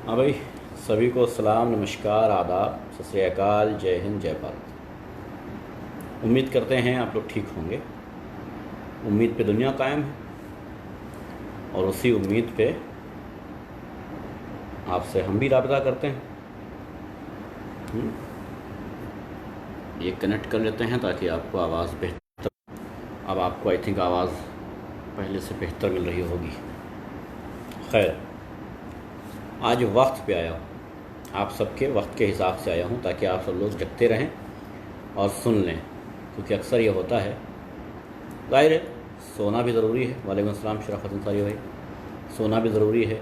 हाँ भाई, सभी को सलाम, नमस्कार, आदाब, सत श्री अकाल, जय हिंद, जय भारत। उम्मीद करते हैं आप लोग ठीक होंगे। उम्मीद पे दुनिया कायम है और उसी उम्मीद पे आपसे हम भी राबता करते हैं। ये कनेक्ट कर लेते हैं ताकि आपको आवाज़ बेहतर, अब आपको आई थिंक आवाज़ पहले से बेहतर मिल रही होगी। खैर, आज वक्त पे आया हूँ, आप सबके वक्त के हिसाब से आया हूँ ताकि आप सब लोग जगते रहें और सुन लें, क्योंकि अक्सर ये होता है, जाहिर है सोना भी ज़रूरी है। वालेकुम अस्सलाम शराफत अंसारी भाई, सोना भी ज़रूरी है,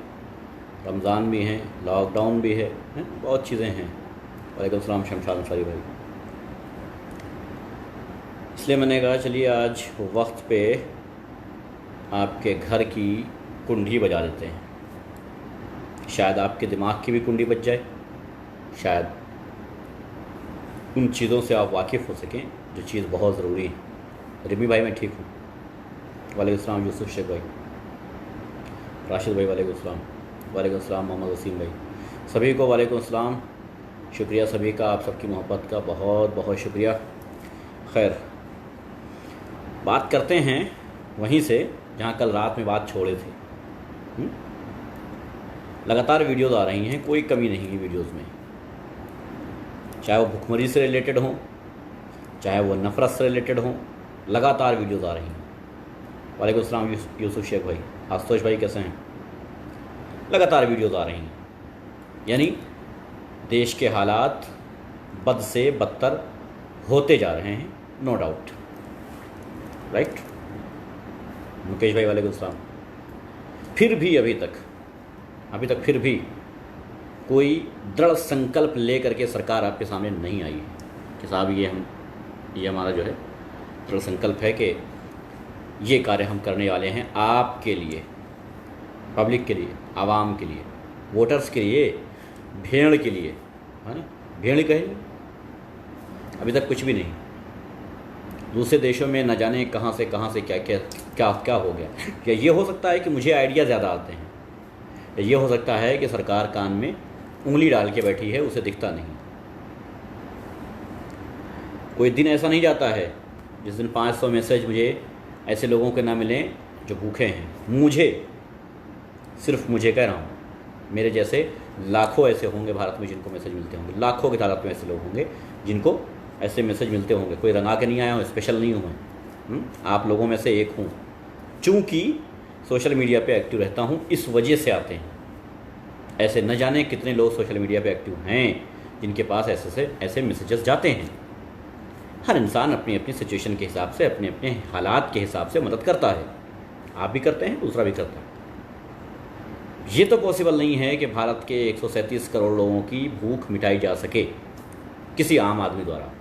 रमज़ान भी है, लॉकडाउन भी है, बहुत चीज़ें हैं। वालेकुम अस्सलाम शमशाद अंसारी भाई। इसलिए मैंने कहा चलिए आज वक्त पे आपके घर की कुंडी बजा देते हैं। शायद आपके दिमाग की भी कुंडी बज जाए, शायद उन चीज़ों से आप वाकिफ़ हो सकें जो चीज़ बहुत ज़रूरी है। रिमी भाई मैं ठीक हूँ, वालेकुम अस्सलाम यूसुफ शेख भाई, राशिद भाई वालेकुम अस्सलाम, वालेकुम अस्सलाम मोहम्मद वसीम भाई, सभी को वालेकुम अस्सलाम। शुक्रिया सभी का, आप सबकी मोहब्बत का बहुत बहुत शुक्रिया। खैर, बात करते हैं वहीं से जहाँ कल रात में बात छोड़े थे। लगातार वीडियोज़ आ रही हैं, कोई कमी नहीं है वीडियोज़ में, चाहे वो भुखमरी से रिलेटेड हों, चाहे वो नफ़रत से रिलेटेड हों, लगातार वीडियोज़ आ रही हैं। वालेकुम अस्सलाम यूसुफ शेख भाई, आशुतोष भाई कैसे हैं? लगातार वीडियोज़ आ रही हैं, यानी देश के हालात बद से बदतर होते जा रहे हैं, नो डाउट, राइट। मुकेश भाई वालेकुम अस्सलाम। फिर भी अभी तक फिर भी कोई दृढ़ संकल्प लेकर के सरकार आपके सामने नहीं आई है कि साहब ये हमारा जो है दृढ़ संकल्प है कि ये कार्य हम करने वाले हैं आपके लिए, पब्लिक के लिए, आवाम के लिए, वोटर्स के लिए, भेड़ के लिए, है ना, भेड़ कहेंगे। अभी तक कुछ भी नहीं। दूसरे देशों में न जाने कहाँ से क्या हो गया। क्या ये हो सकता है कि मुझे आइडिया ज़्यादा आते हैं, ये हो सकता है कि सरकार कान में उंगली डाल के बैठी है, उसे दिखता नहीं। कोई दिन ऐसा नहीं जाता है जिस दिन 500 मैसेज मुझे ऐसे लोगों के ना मिलें जो भूखे हैं। सिर्फ मुझे कह रहा हूँ, मेरे जैसे लाखों ऐसे होंगे भारत में जिनको मैसेज मिलते होंगे, लाखों की तादाद में ऐसे लोग होंगे जिनको ऐसे मैसेज मिलते होंगे। कोई रंगा के नहीं आया हूँ, स्पेशल नहीं हूँ मैं, आप लोगों में से एक हूँ। चूँकि सोशल मीडिया पे एक्टिव रहता हूँ, इस वजह से आते हैं। ऐसे न जाने कितने लोग सोशल मीडिया पे एक्टिव हैं जिनके पास ऐसे मैसेजेस जाते हैं। हर इंसान अपनी अपनी सिचुएशन के हिसाब से, अपने अपने हालात के हिसाब से मदद करता है। आप भी करते हैं, दूसरा भी करता है। ये तो पॉसिबल नहीं है कि भारत के 137 करोड़ लोगों की भूख मिटाई जा सके किसी आम आदमी द्वारा।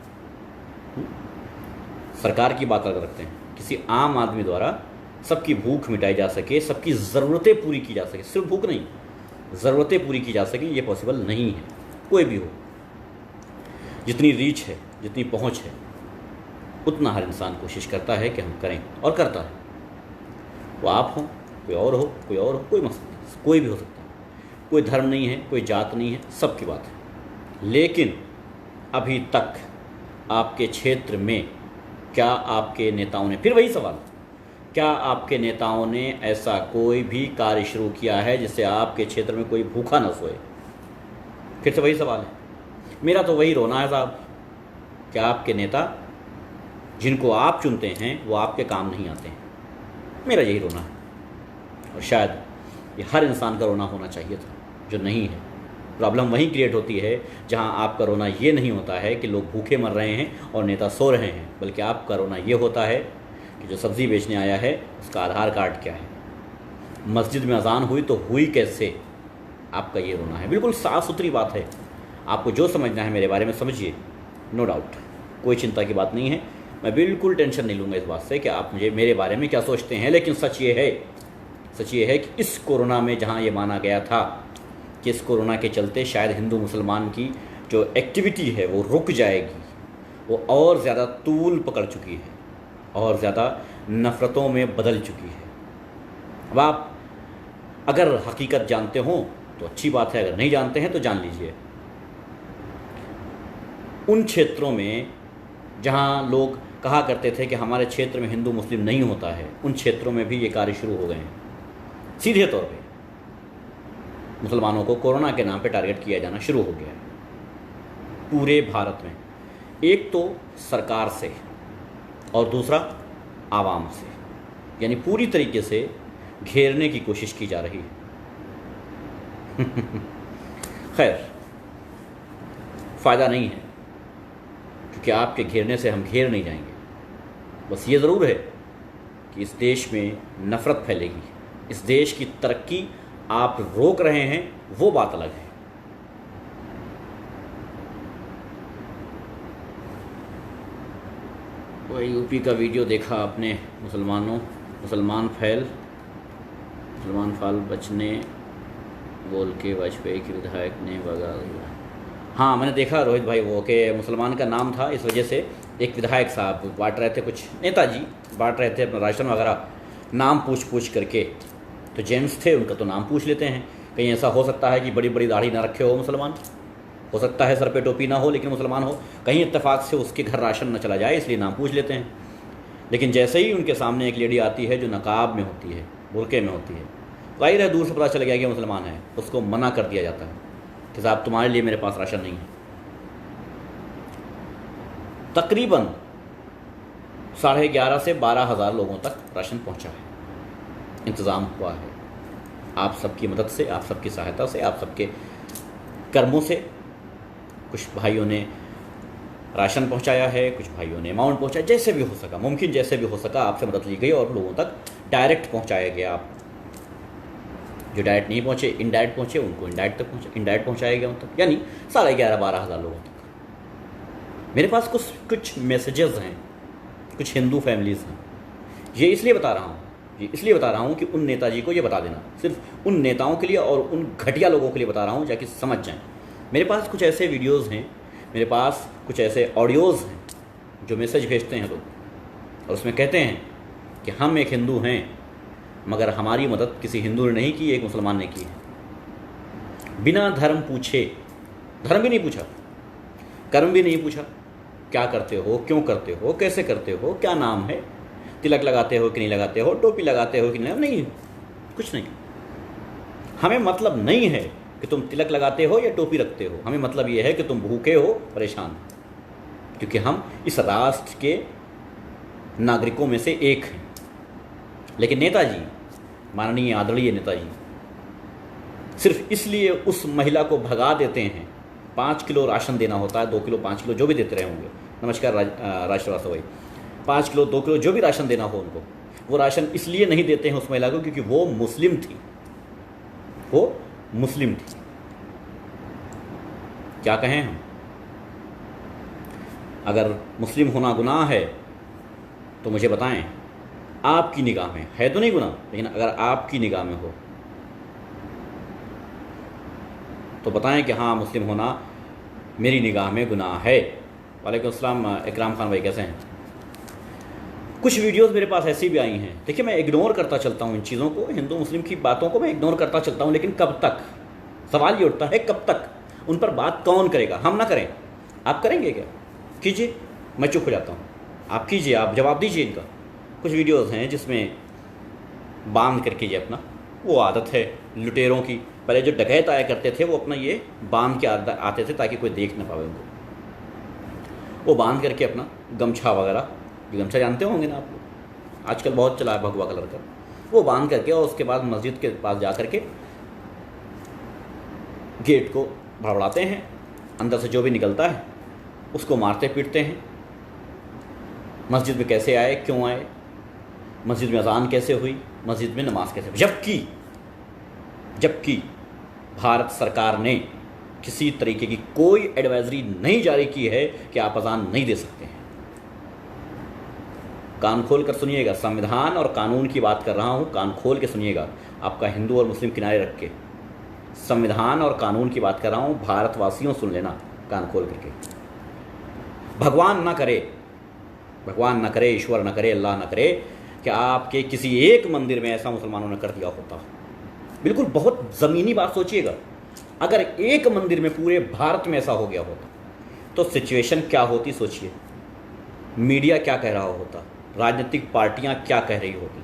सरकार की बात अगर रखते हैं, किसी आम आदमी द्वारा सबकी भूख मिटाई जा सके, सबकी ज़रूरतें पूरी की जा सके, सिर्फ भूख नहीं, ज़रूरतें पूरी की जा सके, ये पॉसिबल नहीं है। कोई भी हो, जितनी रीच है, जितनी पहुंच है, उतना हर इंसान कोशिश करता है कि हम करें, और करता है। वो आप हो, कोई और हो, कोई मसला नहीं, कोई भी हो सकता है। कोई धर्म नहीं है, कोई जात नहीं है, सबकी बात है। लेकिन अभी तक आपके क्षेत्र में क्या आपके नेताओं ने, फिर वही सवाल, क्या आपके नेताओं ने ऐसा कोई भी कार्य शुरू किया है जिससे आपके क्षेत्र में कोई भूखा न सोए? फिर से वही सवाल है, मेरा तो वही रोना है साहब। क्या आपके नेता जिनको आप चुनते हैं वो आपके काम नहीं आते हैं? मेरा यही रोना है, और शायद ये हर इंसान का रोना होना चाहिए था, जो नहीं है। प्रॉब्लम वहीं क्रिएट होती है जहां आपका रोना ये नहीं होता है कि लोग भूखे मर रहे हैं और नेता सो रहे हैं, बल्कि आपका रोना ये होता है कि जो सब्ज़ी बेचने आया है उसका आधार कार्ड क्या है, मस्जिद में अजान हुई तो हुई कैसे, आपका ये रोना है। बिल्कुल साफ़ सुथरी बात है। आपको जो समझना है मेरे बारे में समझिए, नो डाउट, कोई चिंता की बात नहीं है। मैं बिल्कुल टेंशन नहीं लूँगा इस बात से कि आप मेरे बारे में क्या सोचते हैं। लेकिन सच ये है कि इस कोरोना में जहाँ ये माना गया था कि इस कोरोना के चलते शायद हिंदू मुसलमान की जो एक्टिविटी है वो रुक जाएगी, वो और ज़्यादा तूल पकड़ चुकी है और ज़्यादा नफ़रतों में बदल चुकी है। अब आप अगर हकीकत जानते हो तो अच्छी बात है, अगर नहीं जानते हैं तो जान लीजिए। उन क्षेत्रों में जहाँ लोग कहा करते थे कि हमारे क्षेत्र में हिंदू मुस्लिम नहीं होता है, उन क्षेत्रों में भी ये कार्य शुरू हो गए हैं। सीधे तौर पे मुसलमानों को कोरोना के नाम पे टारगेट किया जाना शुरू हो गया है पूरे भारत में। एक तो सरकार से और दूसरा आवाम से, यानी पूरी तरीके से घेरने की कोशिश की जा रही है। खैर, फ़ायदा नहीं है, क्योंकि आपके घेरने से हम घेर नहीं जाएंगे। बस ये ज़रूर है कि इस देश में नफ़रत फैलेगी, इस देश की तरक्की आप रोक रहे हैं, वो बात अलग है। वही यूपी का वीडियो देखा आपने, मुसलमान फाल बचने बोल के वाजपेयी के विधायक ने भगा दिया। हाँ, मैंने देखा रोहित भाई, वो कि मुसलमान का नाम था, इस वजह से एक विधायक साहब बांट रहे थे, कुछ नेताजी बांट रहे थे अपना राशन वगैरह, नाम पूछ करके। तो जेंट्स थे, उनका तो नाम पूछ लेते हैं। कहीं ऐसा हो सकता है कि बड़ी बड़ी दाढ़ी ना रखे हो मुसलमान, हो सकता है सर पे टोपी ना हो लेकिन मुसलमान हो, कहीं इत्तेफाक से उसके घर राशन न चला जाए, इसलिए नाम पूछ लेते हैं। लेकिन जैसे ही उनके सामने एक लेडी आती है जो नकाब में होती है, बुर्के में होती है, जाहिर है दूर से पता चल गया कि मुसलमान है, उसको मना कर दिया जाता है कि साहब तुम्हारे लिए मेरे पास राशन नहीं है। तकरीबन 11,500 से 12,000 लोगों तक राशन पहुंचा है, इंतज़ाम हुआ है। आप सबकी मदद से, आप सबकी सहायता से, आप सबके कर्मों से कुछ भाइयों ने राशन पहुंचाया है, कुछ भाइयों ने अमाउंट पहुंचाया, जैसे भी हो सका, मुमकिन जैसे भी हो सका आपसे मदद ली गई और लोगों तक डायरेक्ट पहुंचाया गया। आप जो डायरेक्ट नहीं पहुंचे, इनडायरेक्ट पहुंचे, उनको इनडायरेक्ट पहुंचाया गया उन तक, यानी 11,500-12,000 लोगों तक। मेरे पास कुछ मैसेजेस हैं, कुछ हिंदू फैमिलीज़ हैं। ये इसलिए बता रहा हूँ कि उन नेताजी को ये बता देना, सिर्फ उन नेताओं के लिए और उन घटिया लोगों के लिए बता रहा हूँ, जाकि समझ जाएं। मेरे पास कुछ ऐसे वीडियोज़ हैं, मेरे पास कुछ ऐसे ऑडियोज़ हैं जो मैसेज भेजते हैं लोग, और उसमें कहते हैं कि हम एक हिंदू हैं, मगर हमारी मदद किसी हिंदू ने नहीं की, एक मुसलमान ने की है। बिना धर्म पूछे, धर्म भी नहीं पूछा, कर्म भी नहीं पूछा, क्या करते हो, क्यों करते हो, कैसे करते हो, क्या नाम है, तिलक लगाते हो कि नहीं लगाते हो, टोपी लगाते हो कि नहीं, कुछ नहीं। हमें मतलब नहीं है कि तुम तिलक लगाते हो या टोपी रखते हो, हमें मतलब ये है कि तुम भूखे हो, परेशान, क्योंकि हम इस राष्ट्र के नागरिकों में से एक हैं। लेकिन नेताजी, माननीय आदरणीय नेताजी, सिर्फ इसलिए उस महिला को भगा देते हैं। 5 किलो राशन देना होता है, 2 किलो 5 किलो जो भी देते रहे होंगे, नमस्कार राष्ट्रवासी भाई, 5 किलो 2 किलो जो भी राशन देना हो उनको, वो राशन इसलिए नहीं देते हैं उस महिला को क्योंकि वो मुस्लिम थी, वो मुस्लिम थी। क्या कहें हम? अगर मुस्लिम होना गुनाह है तो मुझे बताएं, आपकी निगाह में है तो नहीं गुनाह, लेकिन अगर आपकी निगाह में हो तो बताएं कि हाँ, मुस्लिम होना मेरी निगाह में गुनाह है। वालेकुम अस्सलाम इकराम खान भाई, कैसे हैं? कुछ वीडियोस मेरे पास ऐसी भी आई हैं। देखिए, मैं इग्नोर करता चलता हूँ इन चीज़ों को, हिंदू मुस्लिम की बातों को मैं इग्नोर करता चलता हूँ, लेकिन कब तक? सवाल ये उठता है, कब तक? उन पर बात कौन करेगा? हम ना करें, आप करेंगे क्या? कीजिए, मैं चुप हो जाता हूँ। आप कीजिए, आप जवाब दीजिए इनका। कुछ वीडियोज़ हैं जिसमें बांध करके ये अपना, वो आदत है लुटेरों की, पहले जो डकैत आया करते थे वो अपना ये बांध के आते थे ताकि कोई देख ना पावे उनको। वो बांध करके अपना गमछा वगैरह, ये गमछा जानते होंगे ना आप लोग, आजकल बहुत चला है भगवा कलर का, वो बांध करके और उसके बाद मस्जिद के पास जा करके गेट को भड़बड़ाते हैं, अंदर से जो भी निकलता है उसको मारते पीटते हैं। मस्जिद में कैसे आए, क्यों आए, मस्जिद में अज़ान कैसे हुई, मस्जिद में नमाज कैसे हुई, जबकि भारत सरकार ने किसी तरीके की कोई एडवाइजरी नहीं जारी की है कि आप अज़ान नहीं दे सकते हैं। कान खोल कर सुनिएगा, संविधान और कानून की बात कर रहा हूँ, कान खोल के सुनिएगा। आपका हिंदू और मुस्लिम किनारे रख के संविधान और कानून की बात कर रहा हूँ, भारतवासियों सुन लेना कान खोल करके। भगवान ना करे, ईश्वर ना करे, अल्लाह ना करे कि आपके किसी एक मंदिर में ऐसा मुसलमानों ने कर दिया होता, बिल्कुल बहुत ज़मीनी बात सोचिएगा। अगर एक मंदिर में पूरे भारत में ऐसा हो गया होता तो सिचुएशन क्या होती सोचिए। मीडिया क्या कह रहा होता, राजनीतिक पार्टियां क्या कह रही होती,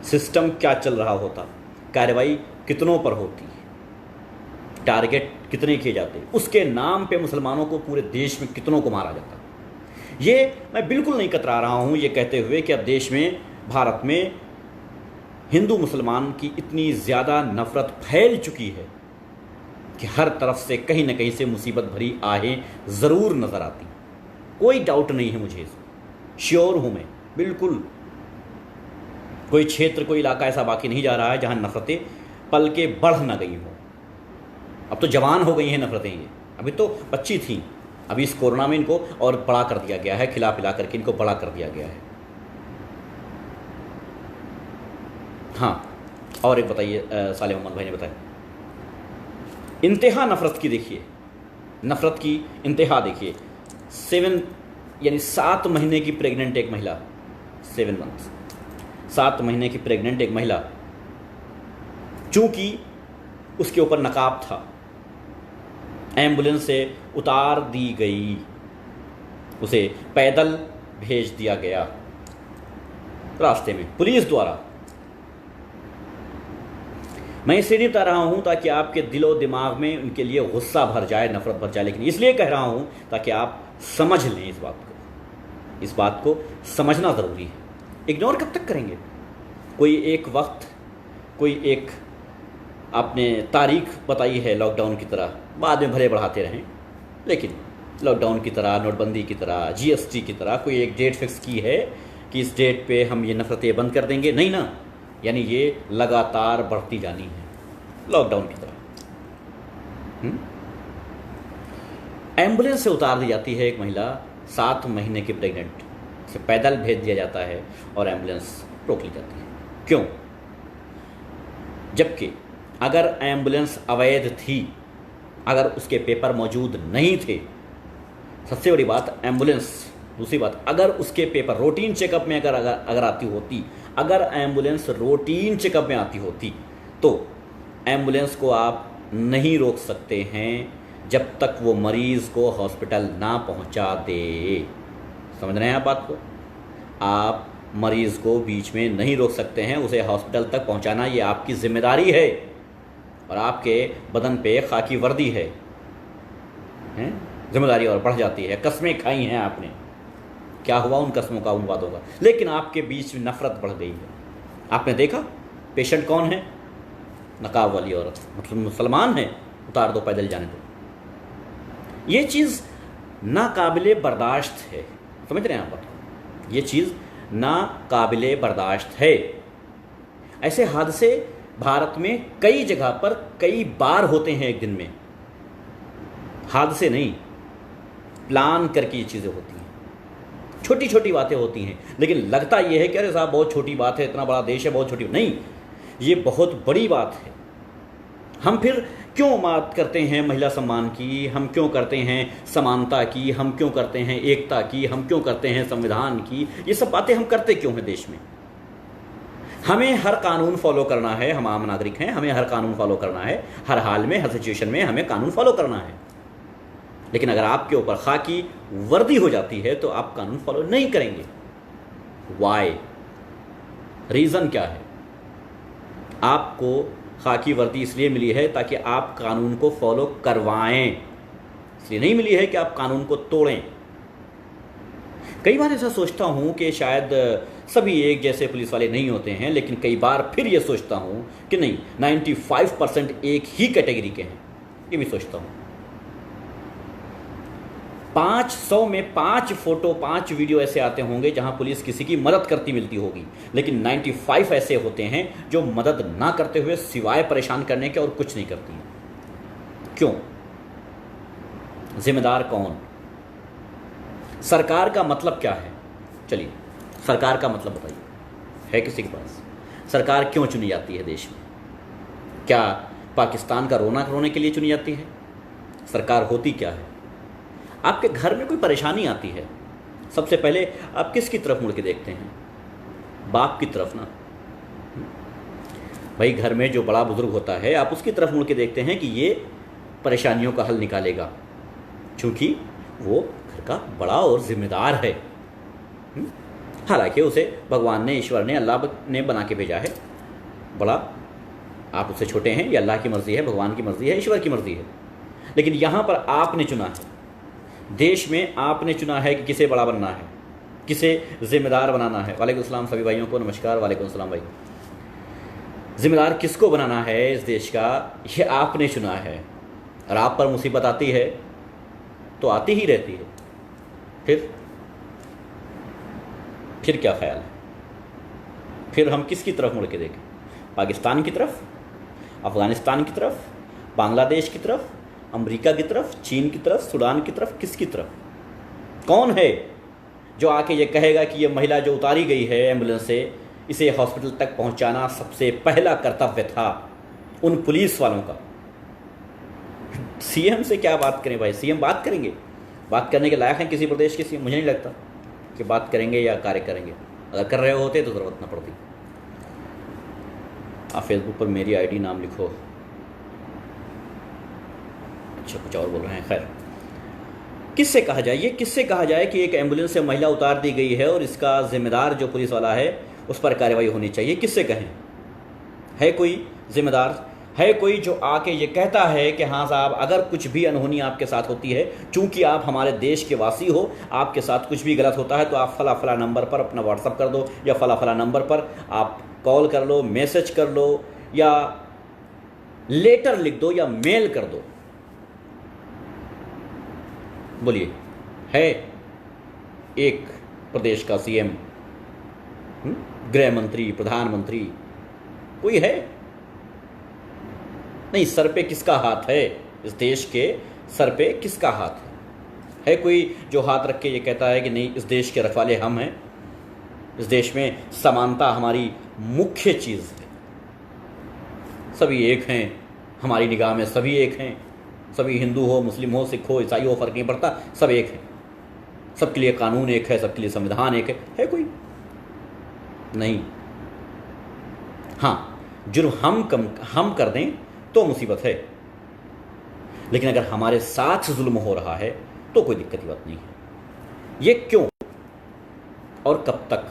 सिस्टम क्या चल रहा होता, कार्रवाई कितनों पर होती, टारगेट कितने किए जाते, उसके नाम पे मुसलमानों को पूरे देश में कितनों को मारा जाता। ये मैं बिल्कुल नहीं कतरा रहा हूँ ये कहते हुए कि अब देश में, भारत में हिंदू मुसलमान की इतनी ज़्यादा नफ़रत फैल चुकी है कि हर तरफ से कहीं ना कहीं से मुसीबत भरी आहें ज़रूर नज़र आती। कोई डाउट नहीं है मुझे इसमें, श्योर हूँ मैं बिल्कुल। कोई क्षेत्र, कोई इलाका ऐसा बाकी नहीं जा रहा है जहाँ नफ़रतें पल के बढ़ ना गई हों। अब तो जवान हो गई हैं नफ़रतें, ये अभी तो बच्ची थी, अभी इस कोरोना में इनको और बड़ा कर दिया गया है, खिला पिला करके इनको बड़ा कर दिया गया है। हाँ, और एक बताइए, साले मोहम्मद भाई ने बताया, इंतहा नफ़रत की देखिए, नफ़रत की इंतहा देखिए। 7 महीने की प्रेग्नेंट एक महिला, 7 मंथ्स, 7 महीने की प्रेग्नेंट एक महिला, चूंकि उसके ऊपर नकाब था, एम्बुलेंस से उतार दी गई, उसे पैदल भेज दिया गया रास्ते में पुलिस द्वारा। मैं इसलिए बता रहा हूं ताकि आपके दिलो दिमाग में उनके लिए गुस्सा भर जाए, नफरत भर जाए, लेकिन इसलिए कह रहा हूं ताकि आप समझ लें इस बात को। इस बात को समझना ज़रूरी है। इग्नोर कब तक करेंगे? कोई एक वक्त, कोई एक आपने तारीख बताई है लॉकडाउन की तरह, बाद में भले बढ़ाते रहें, लेकिन लॉकडाउन की तरह, नोटबंदी की तरह, जीएसटी की तरह कोई एक डेट फिक्स की है कि इस डेट पे हम ये नफरतें बंद कर देंगे, नहीं ना। यानी ये लगातार बढ़ती जानी है लॉकडाउन की तरह। एम्बुलेंस से उतार दी जाती है एक महिला, 7 महीने की प्रेग्नेंट, से पैदल भेज दिया जाता है और एम्बुलेंस रोक ली जाती है। क्यों? जबकि अगर एम्बुलेंस अवैध थी, अगर उसके पेपर मौजूद नहीं थे, सबसे बड़ी बात एम्बुलेंस, दूसरी बात अगर उसके पेपर रूटीन चेकअप में अगर आती होती, अगर एम्बुलेंस रूटीन चेकअप में आती होती, तो एम्बुलेंस को आप नहीं रोक सकते हैं जब तक वो मरीज़ को हॉस्पिटल ना पहुंचा दे। समझ रहे हैं आप बात को? आप मरीज़ को बीच में नहीं रोक सकते हैं, उसे हॉस्पिटल तक पहुंचाना ये आपकी जिम्मेदारी है और आपके बदन पे खाकी वर्दी है, जिम्मेदारी और बढ़ जाती है। कस्में खाई हैं आपने, क्या हुआ उन कस्मों का, उन वादों का, लेकिन आपके बीच में नफरत बढ़ गई है। आपने देखा पेशेंट कौन है? नकाब वाली औरत, मतलब मुसलमान है, उतार दो, पैदल जाने दो। ये चीज़ नाकाबिले बर्दाश्त है। समझ रहे हैं आप बात को? ये चीज़ नाकाबिले बर्दाश्त है। ऐसे हादसे भारत में कई जगह पर कई बार होते हैं एक दिन में। हादसे नहीं, प्लान करके ये चीज़ें होती हैं। छोटी छोटी बातें होती हैं, लेकिन लगता ये है कि अरे साहब बहुत छोटी बात है, इतना बड़ा देश है, बहुत छोटी। नहीं, ये बहुत बड़ी बात है। हम फिर क्यों बात करते हैं महिला सम्मान की, हम क्यों करते हैं समानता की, हम क्यों करते हैं एकता की, हम क्यों करते हैं संविधान की? ये सब बातें हम करते क्यों हैं देश में? हमें हर कानून फॉलो करना है, हम आम नागरिक हैं, हमें हर कानून फॉलो करना है, हर हाल में, हर सिचुएशन में हमें कानून फॉलो करना है। लेकिन अगर आपके ऊपर खाकी वर्दी हो जाती है तो आप कानून फॉलो नहीं करेंगे। वाई? रीज़न क्या है? आपको खाकी वर्दी इसलिए मिली है ताकि आप कानून को फॉलो करवाएं, इसलिए नहीं मिली है कि आप कानून को तोड़ें। कई बार ऐसा सोचता हूँ कि शायद सभी एक जैसे पुलिस वाले नहीं होते हैं, लेकिन कई बार फिर ये सोचता हूँ कि नहीं, 95% एक ही कैटेगरी के हैं, ये भी सोचता हूँ। 500 में 5 फोटो, 5 वीडियो ऐसे आते होंगे जहां पुलिस किसी की मदद करती मिलती होगी, लेकिन 95 ऐसे होते हैं जो मदद ना करते हुए सिवाय परेशान करने के और कुछ नहीं करती हैं। क्यों? जिम्मेदार कौन? सरकार का मतलब क्या है? चलिए, सरकार का मतलब बताइए, है किसी के पास? सरकार क्यों चुनी जाती है देश में? क्या पाकिस्तान का रोना रोने के लिए चुनी जाती है? सरकार होती क्या है? आपके घर में कोई परेशानी आती है, सबसे पहले आप किसकी तरफ मुड़ के देखते हैं? बाप की तरफ ना। भाई घर में जो बड़ा बुजुर्ग होता है आप उसकी तरफ मुड़ के देखते हैं कि ये परेशानियों का हल निकालेगा, क्योंकि वो घर का बड़ा और जिम्मेदार है। हालांकि उसे भगवान ने, ईश्वर ने, अल्लाह ने बना के भेजा है बड़ा। आप उससे छोटे हैं, ये अल्लाह की मर्ज़ी है, भगवान की मर्ज़ी है, ईश्वर की मर्ज़ी है। लेकिन यहाँ पर आपने चुना है, देश में आपने चुना है कि किसे बड़ा बनना है, किसे ज़िम्मेदार बनाना है। वालेकुम सलाम सभी भाइयों को नमस्कार। वालेकुम सलाम भाई। ज़िम्मेदार किसको बनाना है इस देश का, ये आपने चुना है। और आप पर मुसीबत आती है तो आती ही रहती है, फिर क्या ख्याल है? फिर हम किसकी तरफ मुड़ के देखें? पाकिस्तान की तरफ, अफ़गानिस्तान की तरफ, बांग्लादेश की तरफ, अमेरिका की तरफ, चीन की तरफ, सूडान की तरफ, किसकी तरफ? कौन है जो आके ये कहेगा कि ये महिला जो उतारी गई है एम्बुलेंस से, इसे हॉस्पिटल तक पहुंचाना सबसे पहला कर्तव्य था उन पुलिस वालों का? सीएम से क्या बात करें भाई? सीएम बात करेंगे? बात करने के लायक हैं किसी प्रदेश के सीएम? मुझे नहीं लगता कि बात करेंगे या कार्य करेंगे। अगर कर रहे होते तो ज़रूरत ना पड़ती। आप फेसबुक पर मेरी आईडी नाम लिखो। अच्छा, कुछ और बोल रहे हैं। खैर, किससे कहा जाए, ये किससे कहा जाए कि एक एम्बुलेंस से महिला उतार दी गई है और इसका जिम्मेदार जो पुलिस वाला है उस पर कार्रवाई होनी चाहिए? किससे कहें? है कोई जिम्मेदार? है कोई जो आके ये कहता है कि हाँ साहब, अगर कुछ भी अनहोनी आपके साथ होती है, चूंकि आप हमारे देश के वासी हो, आपके साथ कुछ भी गलत होता है तो आप फला फला नंबर पर अपना व्हाट्सअप कर दो, या फला फला नंबर पर आप कॉल कर लो, मैसेज कर लो, या लेटर लिख दो, या मेल कर दो। बोलिए, है एक प्रदेश का सीएम, गृह मंत्री, प्रधानमंत्री, कोई है? नहीं। सर पे किसका हाथ है? इस देश के सर पे किसका हाथ है? है कोई जो हाथ रख के ये कहता है कि नहीं, इस देश के रखवाले हम हैं, इस देश में समानता हमारी मुख्य चीज़ है, सभी एक हैं, हमारी निगाह में सभी एक हैं, सभी हिंदू हो, मुस्लिम हो, सिख हो, ईसाई हो, फ़र्क नहीं पड़ता, सब एक हैं, सबके लिए कानून एक है, सबके लिए संविधान एक है कोई? नहीं। हाँ, जुर्म हम कर दें तो मुसीबत है, लेकिन अगर हमारे साथ जुल्म हो रहा है तो कोई दिक्कत की बात नहीं है। ये क्यों और कब तक?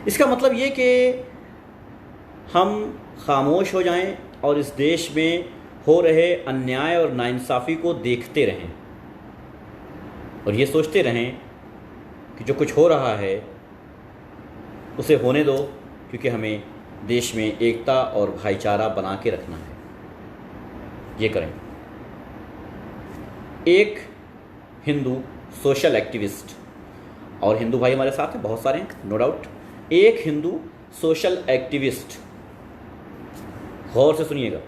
इसका मतलब ये कि हम खामोश हो जाएं और इस देश में हो रहे अन्याय और नाइंसाफ़ी को देखते रहें और ये सोचते रहें कि जो कुछ हो रहा है उसे होने दो, क्योंकि हमें देश में एकता और भाईचारा बना के रखना है। ये करें। एक हिंदू सोशल एक्टिविस्ट, और हिंदू भाई हमारे साथ हैं, बहुत सारे हैं, नो डाउट। एक हिंदू सोशल एक्टिविस्ट, गौर से सुनिएगा,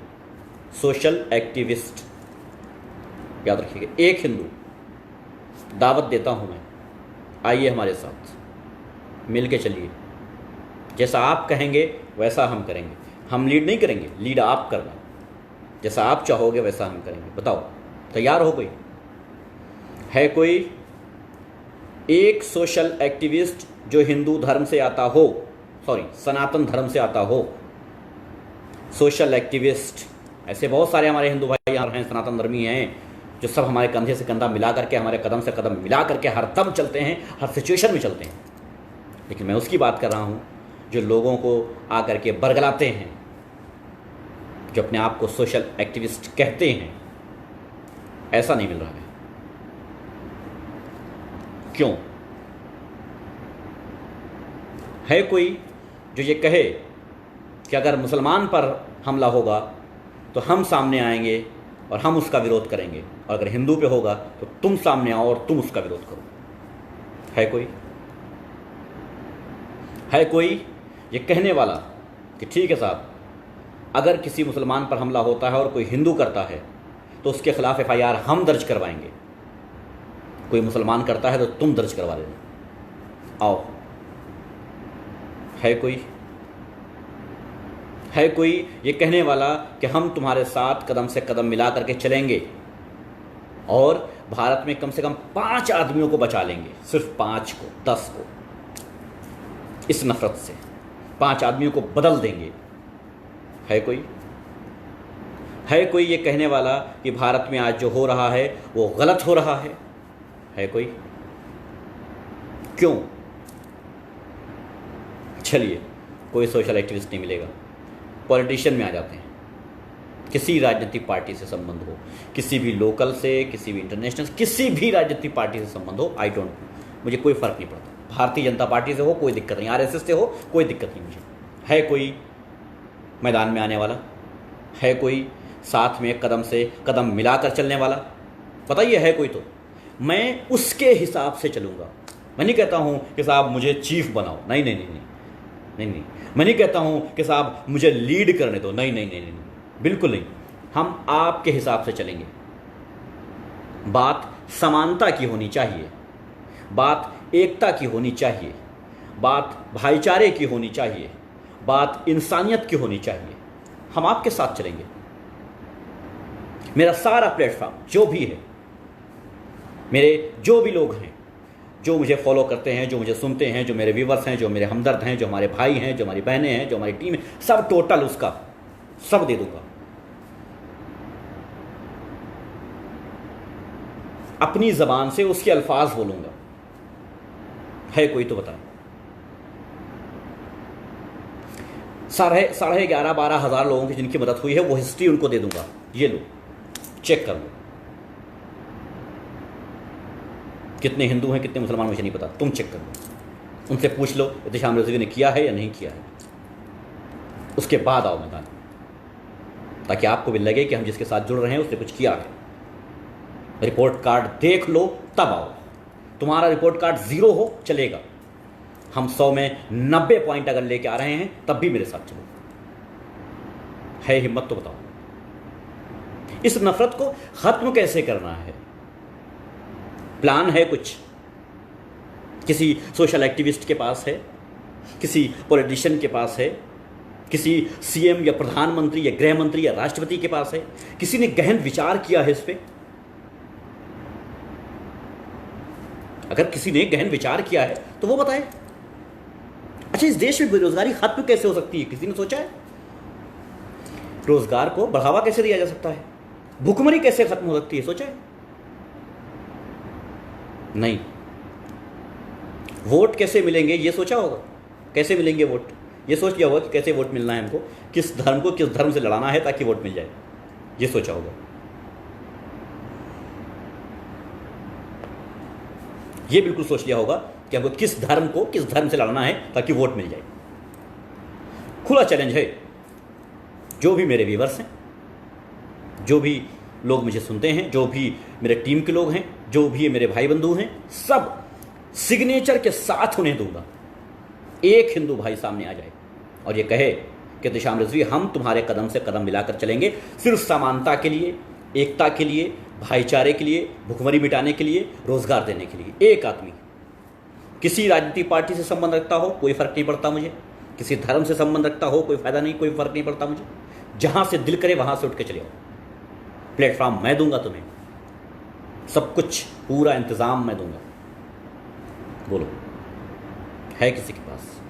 सोशल एक्टिविस्ट याद रखिएगा, एक हिंदू। दावत देता हूं मैं, आइए हमारे साथ, मिल के चलिए। जैसा आप कहेंगे वैसा हम करेंगे। हम लीड नहीं करेंगे, लीड आप करना। जैसा आप चाहोगे वैसा हम करेंगे। बताओ, तैयार हो कोई? है कोई एक सोशल एक्टिविस्ट जो हिंदू धर्म से आता हो, सॉरी सनातन धर्म से आता हो? सोशल एक्टिविस्ट ऐसे बहुत सारे हमारे हिंदू भाई यहाँ हैं, सनातन धर्मी हैं, जो सब हमारे कंधे से कंधा मिला करके, हमारे कदम से कदम मिला करके हर दम चलते हैं, हर सिचुएशन में चलते हैं। लेकिन मैं उसकी बात कर रहा हूँ जो लोगों को आकर के बरगलाते हैं, जो अपने आप को सोशल एक्टिविस्ट कहते हैं। ऐसा नहीं मिल रहा है। क्यों? है कोई जो ये कहे कि अगर मुसलमान पर हमला होगा तो हम सामने आएंगे और हम उसका विरोध करेंगे, और अगर हिंदू पे होगा तो तुम सामने आओ और तुम उसका विरोध करो? है कोई? है कोई ये कहने वाला कि ठीक है साहब, अगर किसी मुसलमान पर हमला होता है और कोई हिंदू करता है तो उसके खिलाफ एफआईआर हम दर्ज करवाएंगे, कोई मुसलमान करता है तो तुम दर्ज करवा देना, आओ? है कोई? है कोई ये कहने वाला कि हम तुम्हारे साथ कदम से कदम मिला करके चलेंगे और भारत में कम से कम 5 आदमियों को बचा लेंगे, सिर्फ 5 को, 10 को, इस नफरत से 5 आदमियों को बदल देंगे, है कोई? है कोई ये कहने वाला कि भारत में आज जो हो रहा है वो गलत हो रहा है? है कोई? क्यों? चलिए, कोई सोशल एक्टिविस्ट नहीं मिलेगा। पॉलिटिशियन में आ जाते हैं। किसी राजनीतिक पार्टी से संबंध हो, किसी भी लोकल से, किसी भी इंटरनेशनल, किसी भी राजनीतिक पार्टी से संबंध हो, आई डोंट, मुझे कोई फ़र्क नहीं पड़ता। भारतीय जनता पार्टी से हो कोई दिक्कत नहीं, आरएसएस से हो कोई दिक्कत नहीं मुझे। है कोई मैदान में आने वाला? है कोई साथ में कदम से कदम मिलाकर चलने वाला? बताइए, है कोई? तो मैं उसके हिसाब से चलूँगा। मैं नहीं कहता हूँ कि साहब मुझे चीफ बनाओ, नहीं नहीं नहीं नहीं नहीं नहीं। मैं नहीं कहता हूँ कि साहब मुझे लीड करने दो, नहीं नहीं नहीं नहीं, बिल्कुल नहीं। हम आपके हिसाब से चलेंगे। बात समानता की होनी चाहिए, बात एकता की होनी चाहिए, बात भाईचारे की होनी चाहिए, बात इंसानियत की होनी चाहिए। हम आपके साथ चलेंगे। मेरा सारा प्लेटफॉर्म जो भी है, मेरे जो भी लोग हैं, जो मुझे फॉलो करते हैं, जो मुझे सुनते हैं, जो मेरे व्यूवर्स हैं, जो मेरे हमदर्द हैं, जो हमारे भाई हैं, जो हमारी बहनें हैं, जो हमारी टीम है, सब टोटल उसका सब दे दूंगा। अपनी जबान से उसके अल्फाज बोलूंगा। है कोई तो बताएं। 11,500-12,000 लोगों की जिनकी मदद हुई है वो हिस्ट्री उनको दे दूंगा। ये लो, चेक कर लो। कितने हिंदू हैं, कितने मुसलमान, मुझे नहीं पता, तुम चेक कर लो। उनसे पूछ लो एहतशाम रिजवी ने किया है या नहीं किया है। उसके बाद आओ मैदान, ताकि आपको भी लगे कि हम जिसके साथ जुड़ रहे हैं उसने कुछ किया है। रिपोर्ट कार्ड देख लो तब आओ। तुम्हारा रिपोर्ट कार्ड 0 हो चलेगा, हम 100 में 90 पॉइंट अगर लेके आ रहे हैं तब भी मेरे साथ चलो। है हिम्मत तो बताओ। इस नफरत को खत्म कैसे करना है? प्लान है कुछ? किसी सोशल एक्टिविस्ट के पास है, किसी पॉलिटिशियन के पास है, किसी सीएम या प्रधानमंत्री या गृह मंत्री या राष्ट्रपति के पास है? किसी ने गहन विचार किया है इस पे? अगर किसी ने गहन विचार किया है तो वो बताए। अच्छा, इस देश में बेरोजगारी खत्म कैसे हो सकती है? किसी ने सोचा है? रोजगार को बढ़ावा कैसे दिया जा सकता है? भुखमरी कैसे खत्म हो सकती है? सोचा है? नहीं। वोट कैसे मिलेंगे ये सोचा होगा? कैसे मिलेंगे वोट ये सोच लिया होगा कि कैसे वोट मिलना है हमको, किस धर्म को किस धर्म से लड़ाना है ताकि वोट मिल जाए, ये सोचा होगा। ये बिल्कुल सोच लिया होगा कि हमको किस धर्म को किस धर्म से लड़ना है ताकि वोट मिल जाए। खुला चैलेंज है। जो भी मेरे व्यूअर्स हैं, जो भी लोग मुझे सुनते हैं, जो भी मेरे टीम के लोग हैं, जो भी मेरे भाई बंधु हैं, सब सिग्नेचर के साथ उन्हें दूंगा। एक हिंदू भाई सामने आ जाए और ये कहे कि एहतशाम रिजवी हम तुम्हारे कदम से कदम मिलाकर चलेंगे, सिर्फ समानता के लिए, एकता के लिए, भाईचारे के लिए, भुखमरी मिटाने के लिए, रोजगार देने के लिए। एक आदमी किसी राजनीतिक पार्टी से संबंध रखता हो कोई फर्क नहीं पड़ता मुझे, किसी धर्म से संबंध रखता हो कोई फायदा नहीं, कोई फर्क नहीं पड़ता मुझे। जहां से दिल करे वहां से उठ के चले आओ। प्लेटफॉर्म मैं दूंगा तुम्हें, सब कुछ पूरा इंतजाम मैं दूंगा। बोलो, है किसी के पास?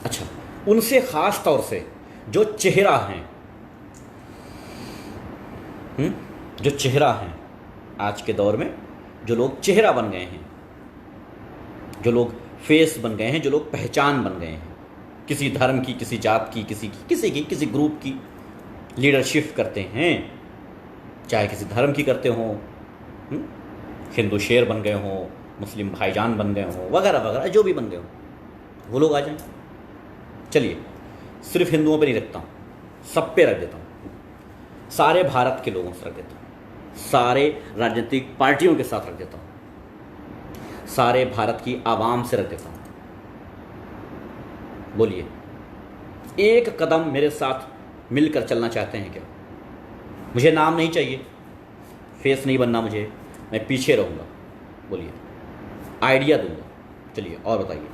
अच्छा, उनसे खास तौर से जो चेहरा हैं, जो चेहरा हैं आज के दौर में, जो लोग चेहरा बन गए हैं, जो लोग फेस बन गए हैं, जो लोग पहचान बन गए हैं, किसी धर्म की, किसी जात की, किसी ग्रुप की लीडरशिप करते हैं, चाहे किसी धर्म की करते हों, हिंदू शेर बन गए हों, मुस्लिम भाईजान बन गए हों, वगैरह वगैरह, जो भी बन गए हों, वो लोग आ जाएं। चलिए, सिर्फ हिंदुओं पे नहीं रखता हूँ, सब पे रख देता हूँ, सारे भारत के लोगों से रख देता हूँ, सारे राजनीतिक पार्टियों के साथ रख देता हूँ, सारे भारत की आवाम से रख देता हूँ। बोलिए, एक कदम मेरे साथ मिलकर चलना चाहते हैं क्या? मुझे नाम नहीं चाहिए, फेस नहीं बनना मुझे, मैं पीछे रहूँगा। बोलिए, आइडिया दूंगा। चलिए और बताइए।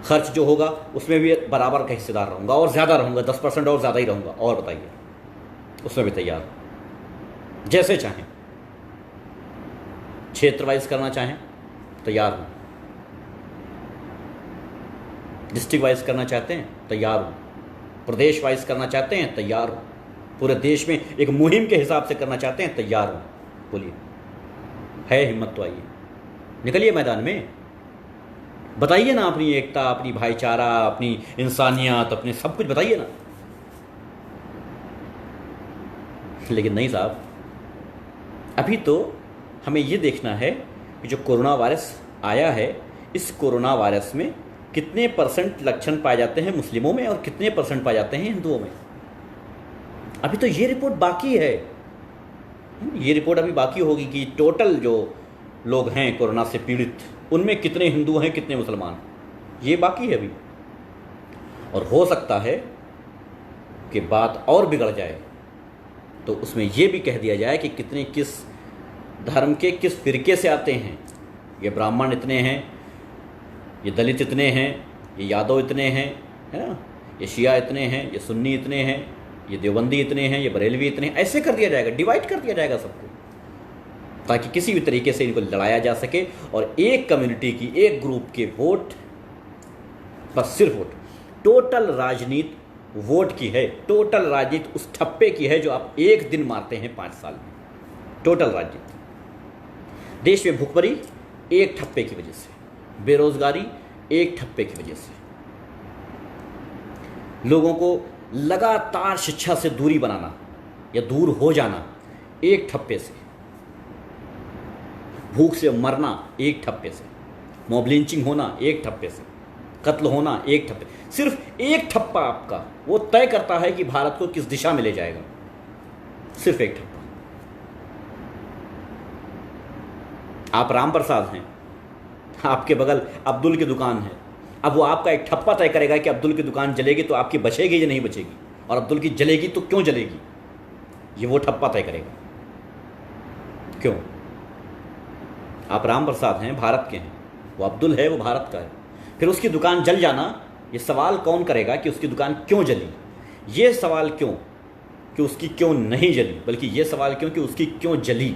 खर्च जो होगा उसमें भी बराबर का हिस्सेदार रहूँगा, और ज़्यादा रहूँगा, 10% और ज़्यादा ही रहूँगा। और बताइए, उसमें भी तैयार, जैसे चाहें। क्षेत्र वाइज करना चाहें तैयार हूँ, डिस्ट्रिक्ट वाइज करना चाहते हैं तैयार हूँ, प्रदेश वाइज करना चाहते हैं, तैयार हो। पूरे देश में एक मुहिम के हिसाब से करना चाहते हैं, तैयार हो। बोलिए, है हिम्मत तो आइए, निकलिए मैदान में, बताइए ना अपनी एकता, अपनी भाईचारा, अपनी इंसानियत, अपने सब कुछ बताइए ना। लेकिन नहीं साहब, अभी तो हमें ये देखना है कि जो कोरोना वायरस आया है, इस कोरोना वायरस में कितने % लक्षण पाए जाते हैं मुस्लिमों में और कितने % पाए जाते हैं हिंदुओं में। अभी तो ये रिपोर्ट बाकी है। ये रिपोर्ट अभी बाकी होगी कि टोटल जो लोग हैं कोरोना से पीड़ित, उनमें कितने हिंदू हैं, कितने मुसलमान, ये बाकी है अभी। और हो सकता है कि बात और बिगड़ जाए तो उसमें ये भी कह दिया जाए कि कितने किस धर्म के किस फिरके से आते हैं। ये ब्राह्मण इतने हैं, ये दलित इतने हैं, ये यादव इतने हैं, है ना, ये शिया इतने हैं, ये सुन्नी इतने हैं, ये देवबंदी इतने हैं, ये बरेलवी इतने हैं। ऐसे कर दिया जाएगा, डिवाइड कर दिया जाएगा सबको, ताकि किसी भी तरीके से इनको लड़ाया जा सके और एक कम्युनिटी की, एक ग्रुप के वोट, बस सिर्फ वोट। टोटल राजनीति वोट की है, टोटल राजनीति उस ठप्पे की है जो आप एक दिन मारते हैं 5 साल में। टोटल राजनीति। देश में भुखमरी एक ठप्पे की वजह से, बेरोजगारी एक ठप्पे की वजह से, लोगों को लगातार शिक्षा से दूरी बनाना या दूर हो जाना एक ठप्पे से, भूख से मरना एक ठप्पे से, मॉब लिंचिंग होना एक ठप्पे से, कत्ल होना एक ठप्पे। सिर्फ एक ठप्पा आपका वो तय करता है कि भारत को किस दिशा में ले जाएगा। सिर्फ एक ठप्पा। आप राम प्रसाद हैं, आपके बगल अब्दुल की दुकान है, अब वो आपका एक ठप्पा तय करेगा कि अब्दुल की दुकान जलेगी तो आपकी बचेगी या नहीं बचेगी, और अब्दुल की जलेगी तो क्यों जलेगी, ये वो ठप्पा तय करेगा। क्यों? आप राम प्रसाद हैं, भारत के हैं, वो अब्दुल है, वो भारत का है। फिर उसकी दुकान जल जाना, ये सवाल कौन करेगा कि उसकी दुकान क्यों जली? ये सवाल क्यों कि उसकी क्यों नहीं जली, बल्कि ये सवाल क्यों कि उसकी क्यों जली।